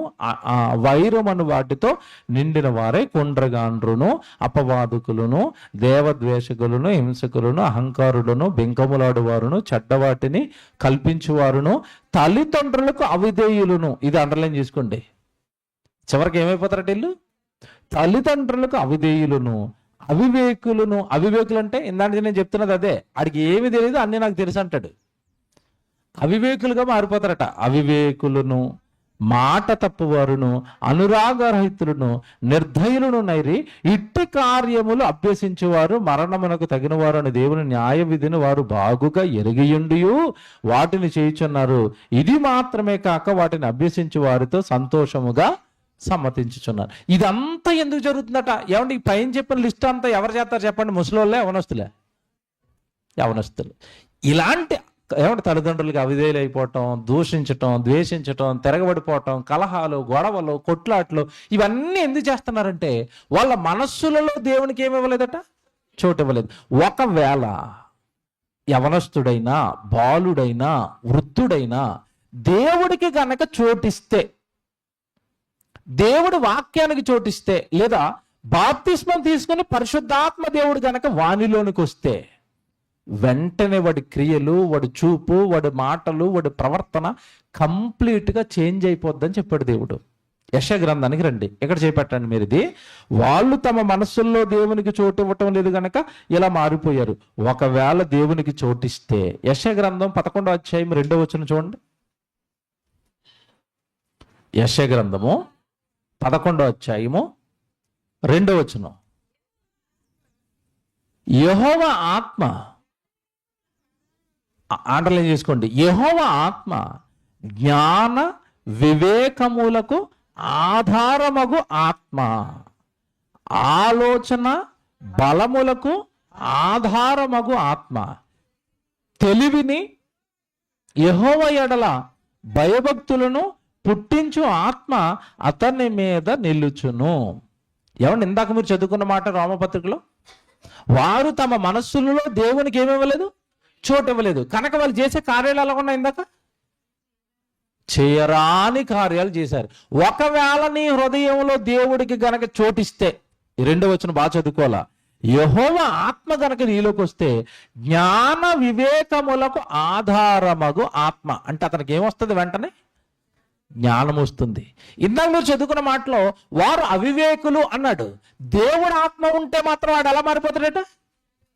వైరమను వాటితో నిండిన వారే కుండ్రగాండ్రును, అపవాదుకులను, దేవద్వేషకులను, హింసకులను, అహంకారులను, బెంకములాడు వారును, చెడ్డవాటిని కల్పించువారును, తల్లిదండ్రులకు అవిధేయులను. ఇది అండర్లైన్ చేసుకోండి. చివరికి ఏమైపోతారట వీళ్ళు? తల్లిదండ్రులకు అవిధేయులను, అవివేకులను. అవివేకులు అంటే ఇందాక నేను చెప్తున్నది అదే. ఆడికి ఏమి తెలియదు, అన్నీ నాకు తెలుసు అంటాడు. అవివేకులుగా మారిపోతారట. అవివేకులను, మాట తప్పువారును, అనురాగరహితులను, నిర్దయులను నైరి ఇట్టి కార్యములు అభ్యసించేవారు మరణమునకు తగిన వారు అని దేవుని న్యాయ విధిని వారు బాగుగా ఎరిగియుండియు వాటిని చేయుచున్నారు. ఇది మాత్రమే కాక వాటిని అభ్యసించే వారితో సంతోషముగా సమ్మతించుచున్నారు. ఇదంతా ఎందుకు జరుగుతుందట? ఏమంటే ఈ పైన చెప్పిన లిస్ట్ అంతా ఎవరు చేస్తారు చెప్పండి? ముసలోళ్ళే, యవనస్తులే? యవనస్తులు. ఇలాంటి ఏమంటే తల్లిదండ్రులకి అవిధేయులు అయిపోవటం, దూషించటం, ద్వేషించటం, తిరగబడిపోవటం, కలహాలు, గొడవలు, కొట్లాట్లు, ఇవన్నీ ఎందుకు చేస్తున్నారంటే వాళ్ళ మనస్సులలో దేవునికి ఏమి ఇవ్వలేదట? చోటు ఇవ్వలేదు. ఒకవేళ యవనస్తుడైనా, బాలుడైనా, వృద్ధుడైనా దేవుడికి గనక చోటిస్తే, దేవుడు వాక్యానికి చోటిస్తే, లేదా బాప్తిస్మం తీసుకుని పరిశుద్ధాత్మ దేవుడు గనక వానిలోనికి వస్తే, వెంటనే వాడి క్రియలు, వాడి చూపు, వాడి మాటలు, వాడి ప్రవర్తన కంప్లీట్గా చేంజ్ అయిపోద్దని చెప్పాడు దేవుడు. యెషయా గ్రంథానికి రండి, ఇక్కడ చేపట్టండి మీరు ఇది. వాళ్ళు తమ మనస్సుల్లో దేవునికి చోటు ఇవ్వటం లేదు గనక ఇలా మారిపోయారు. ఒకవేళ దేవునికి చోటిస్తే, యెషయా గ్రంథం 11వ అధ్యాయం 2వ వచనం చూడండి. యెషయా గ్రంథము 11వ అధ్యాయము 2వ వచనం. యెహోవా ఆత్మ, అండర్లైన్ చేసుకోండి, యెహోవా ఆత్మ జ్ఞాన వివేకములకు ఆధారమగు ఆత్మ, ఆలోచన బలములకు ఆధారమగు ఆత్మ, తెలివిని, యెహోవా ఎడల భయభక్తులను పుట్టించు ఆత్మ అతని మీద నిలుచును. ఏమండి ఇందాక మీరు చదువుకున్న మాట రోమపత్రికలో, వారు తమ మనస్సులలో దేవునికి ఏమి ఇవ్వలేదు? చోటు ఇవ్వలేదు. కనుక వాళ్ళు చేసే కార్యాలు ఎలా ఉన్నాయి? ఇందాక చేయరాని కార్యాలు చేశారు. ఒకవేళ నీ హృదయంలో దేవుడికి గనక చోటిస్తే, ఈ 2వ వచనం బాగా చదువుకోవాలా, యెహోవా ఆత్మ గనక నీలోకి వస్తే జ్ఞాన వివేకములకు ఆధారమగు ఆత్మ అంటే అతనికి ఏమొస్తుంది? వెంటనే జ్ఞానం వస్తుంది. ఇందాక మీరు చదువుకున్న మాటలో వారు అవివేకులు అన్నాడు. దేవుడు ఆత్మ ఉంటే మాత్రం వాడు ఎలా మారిపోతాడట?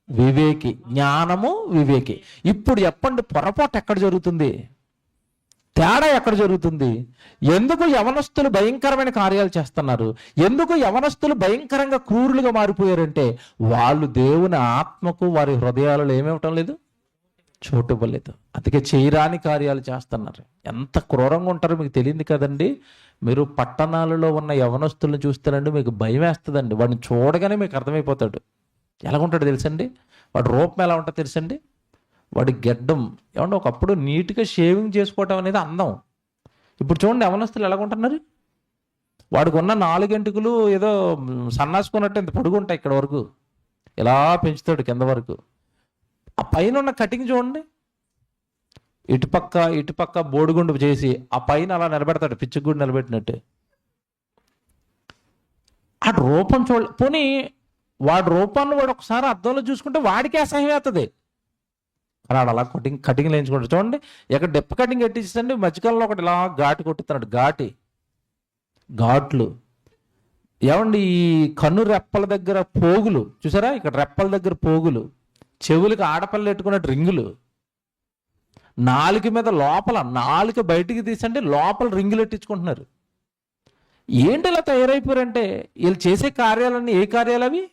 వివేకి. జ్ఞానము వివేకి. ఇప్పుడు చెప్పండి, పొరపాటు ఎక్కడ జరుగుతుంది? తేడా ఎక్కడ జరుగుతుంది? ఎందుకు యవనస్తులు భయంకరమైన కార్యాలు చేస్తున్నారు? ఎందుకు యవనస్తులు భయంకరంగా క్రూరులుగా మారిపోయారంటే వాళ్ళు దేవుని ఆత్మకు వారి హృదయాలలో ఏమివ్వటం లేదు? చోటు ఇవ్వలేదు. అందుకే చేయరాని కార్యాలు చేస్తున్నారు. ఎంత క్రూరంగా ఉంటారో మీకు తెలియదు కదండి. మీరు పట్టణాలలో ఉన్న యవనస్తులను చూస్తారండి, మీకు భయం వేస్తుందండి. వాడిని చూడగానే మీకు అర్థమైపోతాడు ఎలాగుంటాడు తెలుసండి. వాడి రూపం ఎలా ఉంటుందో తెలుసండి. వాడి గెడ్డం ఏమంటే ఒకప్పుడు నీట్గా షేవింగ్ చేసుకోవటం అనేది అందం. ఇప్పుడు చూడండి యవనస్తులు ఎలాగుంటున్నారు. వాడికి ఉన్న 4 గంటకులు ఏదో సన్నాసుకున్నట్టు ఇంత పొడుగుంటాయి, ఇక్కడ వరకు ఇలా పెంచుతాడు కింద వరకు. ఆ పైన ఉన్న కటింగ్ చూడండి, ఇటుపక్క బోడిగుండు చేసి ఆ పైన అలా నిలబెడతాడు, పిచ్చిగుండు నిలబెట్టినట్టు. ఆ రూపం పోనీ వాడి రూపాన్ని వాడు ఒకసారి అద్దంలో చూసుకుంటే వాడికి అసహ్యం అవుతుంది. అలా అలా కటింగ్ వేయించుకుంటాడు. చూడండి, ఎక్కడ డెప్ కటింగ్ కట్టించండి, మధ్యకాలంలో ఒకటి ఇలా ఘాటు కొట్టుతున్నాడు. ఘాట్లు ఏమండి. ఈ కన్ను రెప్పల దగ్గర పోగులు చూసారా? ఇక్కడ రెప్పల దగ్గర పోగులు, చెవులకి ఆడపల్లి పెట్టుకున్నట్టు రింగులు, నాలుక మీద లోపల నాలుక బయటికి తీసండి లోపల రింగులు ఎట్టించుకుంటున్నారు. ఏంటి ఇలా తయారైపోయారంటే వీళ్ళు చేసే కార్యాలన్నీ ఏ కార్యాలు అవి?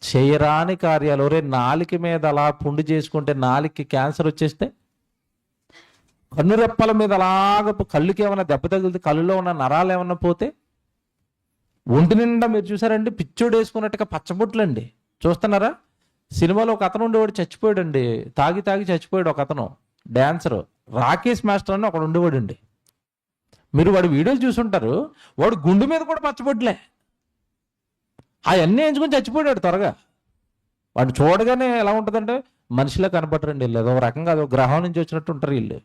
చేయరాని కార్యాలు. ఒరే, నాలుక మీద అలా పుండు చేసుకుంటే నాలుకకి క్యాన్సర్ వచ్చేస్తే, కన్ను రెప్పల మీద అలాగ కళ్ళుకి ఏమైనా దెబ్బ తగిలితే, కళ్ళులో ఉన్న నరాలు ఏమన్నా పోతే, ఒంటి నిండా మీరు చూసారండి పిచ్చోడు వేసుకున్నట్టుగా పచ్చబొట్లండి. చూస్తున్నారా? సినిమాలో ఒక అతను ఉండేవాడు, చచ్చిపోయాడండి. తాగి చచ్చిపోయాడు ఒక అతను, డాన్సర్ రాకేష్ మాస్టర్ అని ఒకడు ఉండేవాడు అండి. మీరు వాడి వీడియోలు చూసుంటారు. వాడు గుండు మీద కూడా పచ్చబొట్లే, అవన్నీ ఎంచుకొని చచ్చిపోయాడు త్వరగా. వాడిని చూడగానే ఎలా ఉంటుందంటే మనిషిలా కనపడరండి వీళ్ళు. ఏదో రకంగా అదో గ్రహం నుంచి వచ్చినట్టు ఉంటారు వీళ్ళు.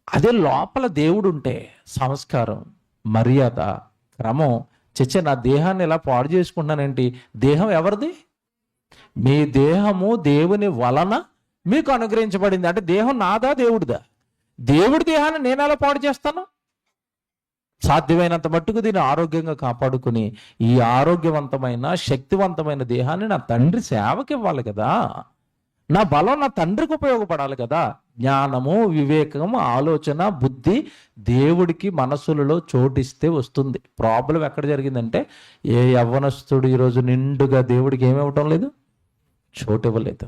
అదే లోపల దేవుడు ఉంటే సంస్కారం, మర్యాద, క్రమం, చచ్చే నా దేహాన్ని ఇలా పాడు చేసుకుంటున్నానేంటి? దేహం ఎవరిది? మీ దేహము దేవుని వలన మీకు అనుగ్రహించబడింది. అంటే దేహం నాదా దేవుడిదా? దేవుడి దేహాన్ని నేను ఎలా పాడు చేస్తాను? సాధ్యమైనంత మట్టుకు దీన్ని ఆరోగ్యంగా కాపాడుకుని ఈ ఆరోగ్యవంతమైన శక్తివంతమైన దేహాన్ని నా తండ్రి సేవకి ఇవ్వాలి కదా. నా బలం నా తండ్రికి ఉపయోగపడాలి కదా. జ్ఞానము, వివేకము, ఆలోచన, బుద్ధి దేవుడికి మనసులలో చోటిస్తే వస్తుంది. ప్రాబ్లం ఎక్కడ జరిగిందంటే ఏ యవ్వనస్తుడు ఈరోజు నిండుగా దేవుడికి ఏమివ్వటం లేదు, చోటు ఇవ్వలేదు.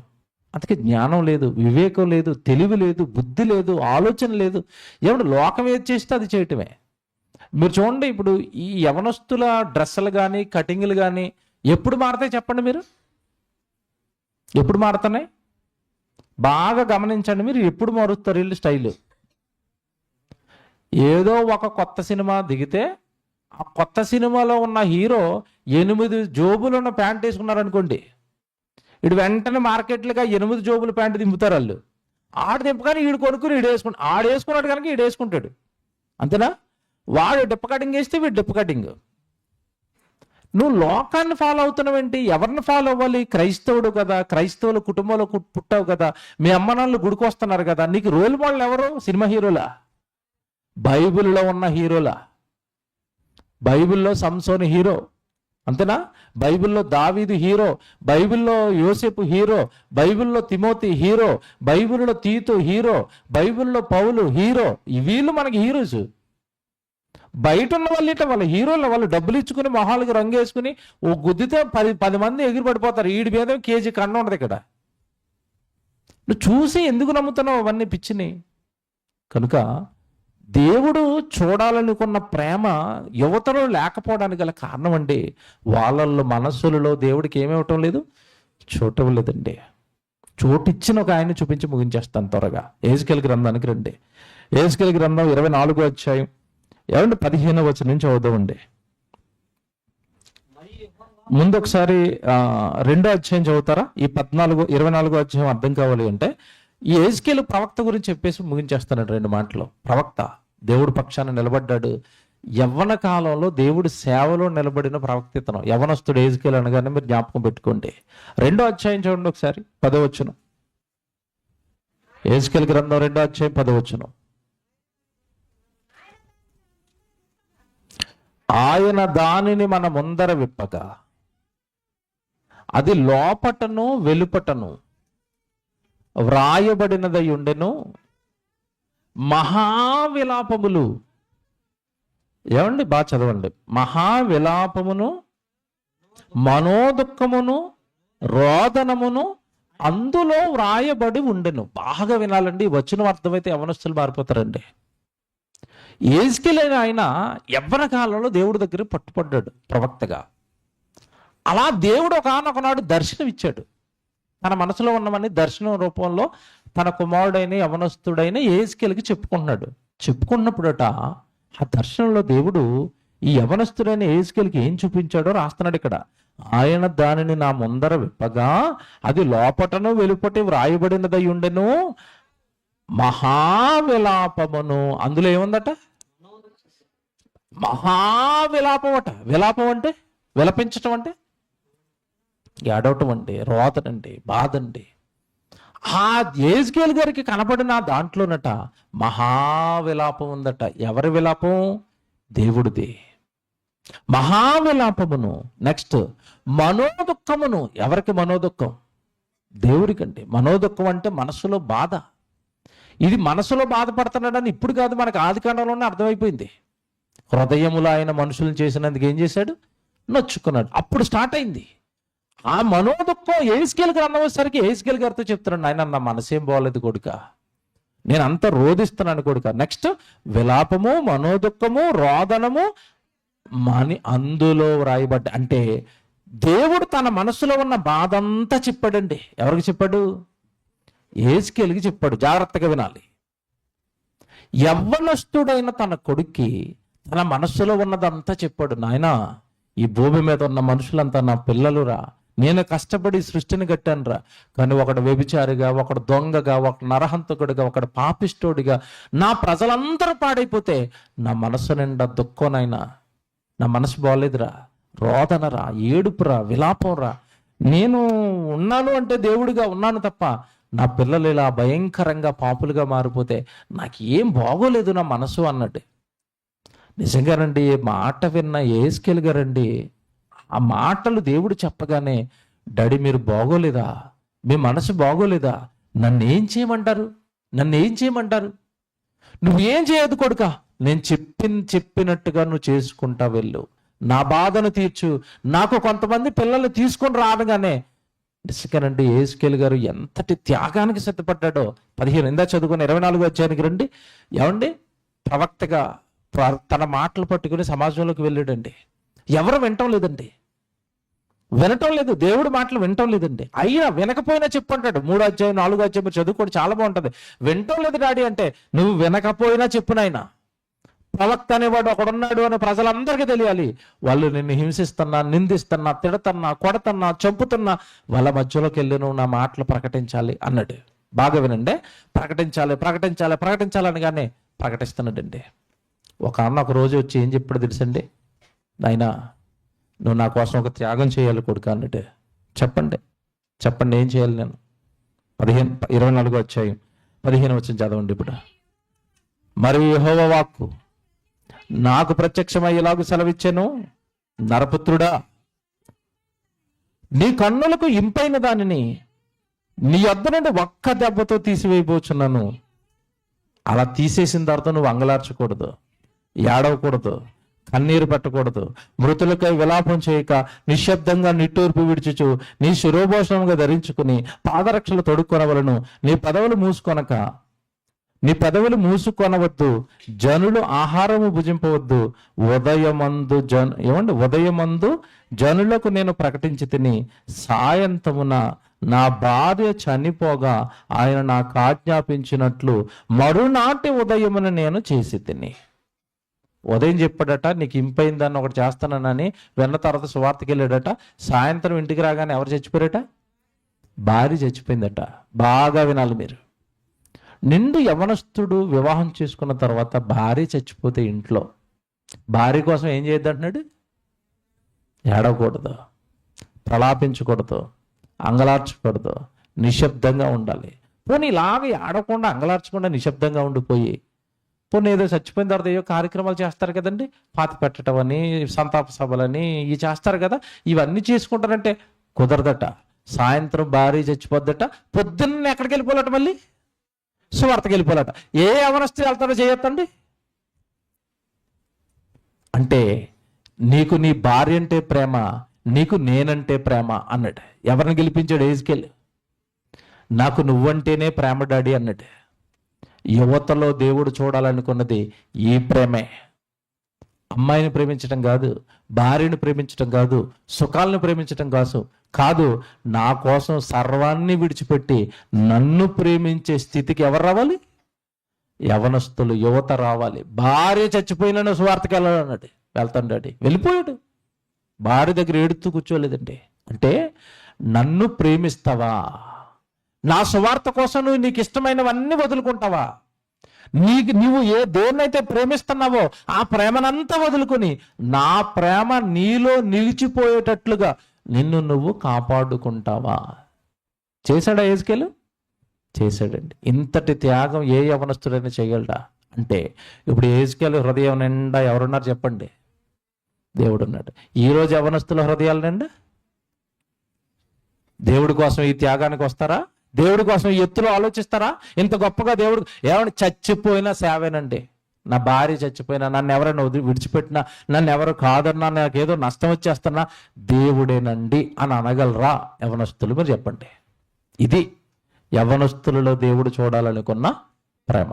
అందుకే జ్ఞానం లేదు, వివేకం లేదు, తెలివి లేదు, బుద్ధి లేదు, ఆలోచన లేదు. ఏమంటే లోకం ఏది చేస్తే అది చేయటమే. మీరు చూడండి, ఇప్పుడు ఈ యవనస్తుల డ్రెస్సులు కానీ కటింగ్లు కానీ ఎప్పుడు మారతాయి చెప్పండి? మీరు ఎప్పుడు మారుతున్నాయి? బాగా గమనించండి. మీరు ఎప్పుడు మారుస్తారు వీళ్ళు స్టైల్? ఏదో ఒక కొత్త సినిమా దిగితే ఆ కొత్త సినిమాలో ఉన్న హీరో 8 జోబులు ఉన్న ప్యాంట్ వేసుకున్నారనుకోండి, ఇటు వెంటనే మార్కెట్లుగా 8 జోబుల ప్యాంటు దింపుతారు వాళ్ళు. ఆడు దింపగానే ఈడు కొనుక్కుని ఈడు వేసుకుంటాడు. ఆడు వేసుకున్నాడు కనుక ఈడు వేసుకుంటాడు. అంతేనా? వాడు డిప్ప కటింగ్ వేస్తే వీడు డిప్ప కటింగ్. నువ్వు లోకాన్ని ఫాలో అవుతున్నావేంటి? ఎవరిని ఫాలో అవ్వాలి? క్రైస్తవుడు కదా, క్రైస్తవుల కుటుంబంలో పుట్టావు కదా, మీ అమ్మ నాన్నలు గుడికి వస్తున్నారు కదా. నీకు రోల్ మోడల్ ఎవరు? సినిమా హీరోలా? బైబిల్లో ఉన్న హీరోలా? బైబిల్లో సంసోను హీరో, అంతేనా? బైబిల్లో దావీదు హీరో, బైబిల్లో యోసేపు హీరో, బైబిల్లో తిమోతి హీరో, బైబిల్లో తీతు హీరో, బైబిల్లో పౌలు హీరో. వీళ్ళు మనకి హీరోస్. బయట ఉన్న వాళ్ళు ఇట్లా వాళ్ళ హీరోలు, వాళ్ళు డబ్బులు ఇచ్చుకుని మొహాలకి రంగు వేసుకుని ఓ గుద్దితే 10 మంది ఎగిరి పడిపోతారు. ఈడి మీద కేజీ కన్ను ఉండదు ఇక్కడ. నువ్వు చూసి ఎందుకు నమ్ముతున్నావు అవన్నీ పిచ్చిని? కనుక దేవుడు చూడాలనుకున్న ప్రేమ యువతలో లేకపోవడానికి గల కారణం అండి, వాళ్ళల్లో మనస్సులలో దేవుడికి ఏమివ్వటం లేదు, చోటు ఇవ్వలేదండి. చోటు ఇచ్చిన ఒక ఆయన్ని చూపించి ముగించేస్తాను త్వరగా. యెహెజ్కేలు గ్రంథానికి రండి. యెహెజ్కేలు గ్రంథం 24వ అధ్యాయం 15వ వచనం నుంచి చదువుదామండి. ముందు ఒకసారి 2వ అధ్యాయం చదువుతారా? ఈ 24వ అధ్యాయం అర్థం కావాలి అంటే ఈ యెహెజ్కేలు ప్రవక్త గురించి చెప్పేసి ముగించేస్తానండి 2 మాటలు. ప్రవక్త దేవుడు పక్షాన నిలబడ్డాడు. యవ్వన కాలంలో దేవుడి సేవలో నిలబడిన ప్రవక్త ఇతను. యవ్వనస్తుడు యెహెజ్కేలు అనగానే మీరు జ్ఞాపకం పెట్టుకోండి. 2వ అధ్యాయం చూడండి ఒకసారి, 10వ వచనం. యెహెజ్కేలు గ్రంథం 2వ అధ్యాయం 10వ వచనం. ఆయన దానిని మన ముందర విప్పగా అది లోపటను వెలుపటను వ్రాయబడినదై ఉండెను, మహావిలాపములు. ఏమండి? బాగా చదవండి. మహావిలాపమును, మనోదుఃఖమును, రోదనమును అందులో వ్రాయబడి ఉండెను. బాగా వినాలండి. వచ్చిన అర్థమైతే యవనస్తులు మారిపోతారండి. యెహెజ్కేలు ఆయన యవ్వన కాలంలో దేవుడి దగ్గర పట్టుపడ్డాడు ప్రవక్తగా. అలా దేవుడు ఒకనొకనాడు దర్శనం ఇచ్చాడు. తన మనసులో ఉన్నవన్నీ దర్శనం రూపంలో తన కుమారుడైన యవనస్తుడైన యెహెజ్కేలుకి చెప్పుకుంటున్నాడు. చెప్పుకున్నప్పుడట ఆ దర్శనంలో దేవుడు ఈ యవనస్తుడైన యెహెజ్కేలుకి ఏం చూపించాడో రాస్తున్నాడు ఇక్కడ. ఆయన దానిని నా ముందర విప్పగా అది లోపటను వెలుపటి వ్రాయబడినదై ఉండెను, మహావిలాపమును. అందులో ఏముందట? మహావిలాపం అట. విలాపం అంటే విలపించటం, అంటే ఏడవటం అండి, రోదనండి, బాధండి. ఆ యెహెజ్కేలు గారికి కనపడిన దాంట్లోనట మహావిలాపం ఉందట. ఎవరి విలాపం? దేవుడిది. మహావిలాపమును. నెక్స్ట్ మనోదుఃఖమును. ఎవరికి మనోదుఃఖం? దేవుడికండి. మనోదుఃఖం అంటే మనసులో బాధ. ఇది మనసులో బాధపడుతున్నాడని ఇప్పుడు కాదు, మనకు ఆది కాండంలోనే అర్థమైపోయింది. హృదయములో ఆయన మనుషులను చేసినందుకు ఏం చేశాడు? నొచ్చుకున్నాడు. అప్పుడు స్టార్ట్ అయింది ఆ మనోదుఃఖం. యెహెజ్కేలు గ్రంథం వచ్చేసరికి యెహెజ్కేలు గారితో చెప్తున్నాడు, ఆయన నా మనసేం బాగోలేదు కొడుక, నేను అంత రోధిస్తున్నాను కొడుక. నెక్స్ట్ విలాపము, మనోదుఃఖము, రోదనము అందులో వ్రాయబడ్డ. అంటే దేవుడు తన మనసులో ఉన్న బాధ అంతా చెప్పాడండి. ఎవరికి చెప్పాడు? యెహెజ్కేలుకి చెప్పాడు. జాగ్రత్తగా వినాలి. యవ్వనస్తుడైన తన కొడుక్కి తన మనస్సులో ఉన్నదంతా చెప్పాడు. నాయనా, ఈ భూమి మీద ఉన్న మనుషులంతా నా పిల్లలురా, నేను కష్టపడి సృష్టిని కట్టానురా. కానీ ఒకడు వ్యభిచారిగా, ఒకడు దొంగగా, ఒకడు నరహంతకుడిగా, ఒకడు పాపిష్టోడిగా నా ప్రజలందరూ పాడైపోతే నా మనసు నిండా దుఃఖంనైనా, నా మనసు బాగోలేదురా, రోదనరా, ఏడుపురా, విలాపంరా. నేను ఉన్నాను అంటే దేవుడిగా ఉన్నాను తప్ప నా పిల్లలు ఇలా భయంకరంగా పాపులుగా మారిపోతే నాకు ఏం బాగోలేదు నా మనసు అన్నట్టు. నిజంగానండి, మాట విన్న యేస్కేలు గారండి, ఆ మాటలు దేవుడు చెప్పగానే, డాడీ మీరు బాగోలేదా, మీ మనసు బాగోలేదా, నన్నేం చేయమంటారు, నన్నేం చేయమంటారు, నువ్వేం చేయదు కొడుకా, నేను చెప్పినట్టుగా నువ్వు చేసుకుంటా వెళ్ళు, నా బాధను తీర్చు, నాకు కొంతమంది పిల్లల్ని తీసుకొని రావగానే. నిజంగానండి, యేస్కేలు గారు ఎంతటి త్యాగానికి సిద్ధపడ్డాడో. 15 ఇందా చదువుకుని 24 అధ్యాయానికి రండి. ఏమండి, ప్రవక్తగా తన మాటలు పట్టుకుని సమాజంలోకి వెళ్ళాడండి. ఎవరు వినటం లేదండి, వినటం లేదు, దేవుడి మాటలు వినటం లేదండి. అయినా వినకపోయినా చెప్పంటాడు. 3వ అధ్యాయం 4వ అధ్యాయం చదువుకోండి, చాలా బాగుంటుంది. వినటం లేదు డాడీ అంటే, నువ్వు వినకపోయినా చెప్పు నాయనా, ప్రవక్త అనేవాడు ఒకడున్నాడు అని ప్రజలందరికీ తెలియాలి. వాళ్ళు నిన్ను హింసిస్తున్నా, నిందిస్తున్నా, తిడతన్నా, కొడతన్నా, చంపుతున్నా, వాళ్ళ మధ్యలోకి వెళ్ళి నువ్వు నా మాటలు ప్రకటించాలి అన్నాడు. బాగా వినండి, ప్రకటించాలి ప్రకటించాలి ప్రకటించాలి అనగానే ప్రకటిస్తున్నాడండి. ఒక అన్న ఒక రోజు వచ్చి ఏం చెప్పాడు తెలుసండి, నాయనా నువ్వు నా కోసం ఒక త్యాగం చేయాలి కొడుకు అన్నట్టు. చెప్పండి చెప్పండి ఏం చేయాలి నేను? 24వ అధ్యాయం 15 వచనం చదవండి ఇప్పుడు. మరియు యెహోవా వాక్కు నాకు ప్రత్యక్షమై ఇలాగు సెలవిచ్చెను, నరపుత్రుడా, నీ కన్నులకు ఇంపైన దానిని నీ యొద్ద నుండి ఒక్క దెబ్బతో తీసివేయబోచున్నాను. అలా తీసేసిన తర్వాత నువ్వు అంగలార్చకూడదు, ఏడవకూడదు, కన్నీరు పెట్టకూడదు, మృతులకై విలాపం చేయక నిశ్శబ్దంగా నిట్టూర్పు విడిచుచు నీ శిరోభూషణంగా ధరించుకుని పాదరక్షలు తొడుక్కొనవలను. నీ పెదవులు మూసుకొనవద్దు, జనులు ఆహారము భుజింపవద్దు. ఉదయమందు జనులకు నేను ప్రకటించి తిని, సాయంత్రమున నా భార్య చనిపోగా ఆయన నాకు ఆజ్ఞాపించినట్లు మరునాటి ఉదయమున నేను చేసి తిని. ఉదయం చెప్పాడట, నీకు ఇంపైందని ఒకటి చేస్తానని. వెన్న తర్వాత సువార్తకి వెళ్ళాడట. సాయంత్రం ఇంటికి రాగానే ఎవరు చచ్చిపోయారట? భార్య చచ్చిపోయిందట. బాగా వినాలి మీరు. నిండు యవనస్తుడు వివాహం చేసుకున్న తర్వాత భార్య చచ్చిపోతే ఇంట్లో భార్య కోసం ఏం చేయొద్దు అంటున్నాడు? ఏడవకూడదు, ప్రలాపించకూడదు, అంగలార్చకూడదు, నిశ్శబ్దంగా ఉండాలి. పోనీ ఇలాగ ఏడవకుండా అంగలార్చకుండా నిశ్శబ్దంగా ఉండిపోయి, పోనీ ఏదో చచ్చిపోయిన తర్వాత ఏదో కార్యక్రమాలు చేస్తారు కదండి, పాతి పెట్టడం అని, సంతాప సభలని ఇవి చేస్తారు కదా, ఇవన్నీ చేసుకుంటారంటే కుదరదట. సాయంత్రం భార్య చచ్చిపోద్దట, పొద్దున్న ఎక్కడికి వెళ్ళిపోవాలట? మళ్ళీ సువార్తకి వెళ్ళిపోవాలట. ఏ యవనస్తు వెళ్తాడో చేయొద్దండి. అంటే నీకు నీ భార్య అంటే ప్రేమ, నీకు నేనంటే ప్రేమ అన్నాడు. ఎవరిని గెలిపించాడు? యేస్కేలు. నాకు నువ్వంటేనే ప్రేమ డాడీ అన్నాడు. యువతలో దేవుడు చూడాలనుకున్నది ఈ ప్రేమే. అమ్మాయిని ప్రేమించడం కాదు, భార్యను ప్రేమించడం కాదు, సుఖాలను ప్రేమించడం కాదు, నా కోసం సర్వాన్ని విడిచిపెట్టి నన్ను ప్రేమించే స్థితికి ఎవరు రావాలి? యవనస్తులు, యువత రావాలి. భార్య చచ్చిపోయినా సువార్తకి వెళ్ళాలన్నాడు. వెళ్తాను డాడీ. వెళ్ళిపోయాడు. భార్య దగ్గర ఏడుతూ కూర్చోలేదండి. అంటే నన్ను ప్రేమిస్తావా? నా సువార్త కోసం నువ్వు నీకు ఇష్టమైనవన్నీ వదులుకుంటావా? నువ్వు దేన్నైతే ప్రేమిస్తున్నావో ఆ ప్రేమనంతా వదులుకొని నా ప్రేమ నీలో నిలిచిపోయేటట్లుగా నిన్ను నువ్వు కాపాడుకుంటావా? చేశాడా యేస్కేలు? చేశాడండి. ఇంతటి త్యాగం ఏ యవనస్తుడైనా చేయగలడా? అంటే ఇప్పుడు యేస్కేలు హృదయం నిండా ఎవరున్నారు చెప్పండి? దేవుడు ఉన్నాడు. ఈరోజు యవనస్తుల హృదయాల నిండా దేవుడి కోసం ఈ త్యాగానికి వస్తారా? దేవుడి కోసం ఈ ఎత్తులో ఆలోచిస్తారా? ఇంత గొప్పగా దేవుడు ఏమని చచ్చిపోయినా సేవేనండి. నా భార్య చచ్చిపోయినా, నన్ను ఎవరైనా విడిచిపెట్టినా, నన్ను ఎవరు కాదన్నా, నాకు ఏదో నష్టం వచ్చేస్తున్నా దేవుడేనండి అని అనగలరా యవనస్తులు? మీరు చెప్పండి. ఇది యవనస్తులలో దేవుడు చూడాలనుకున్న ప్రేమ.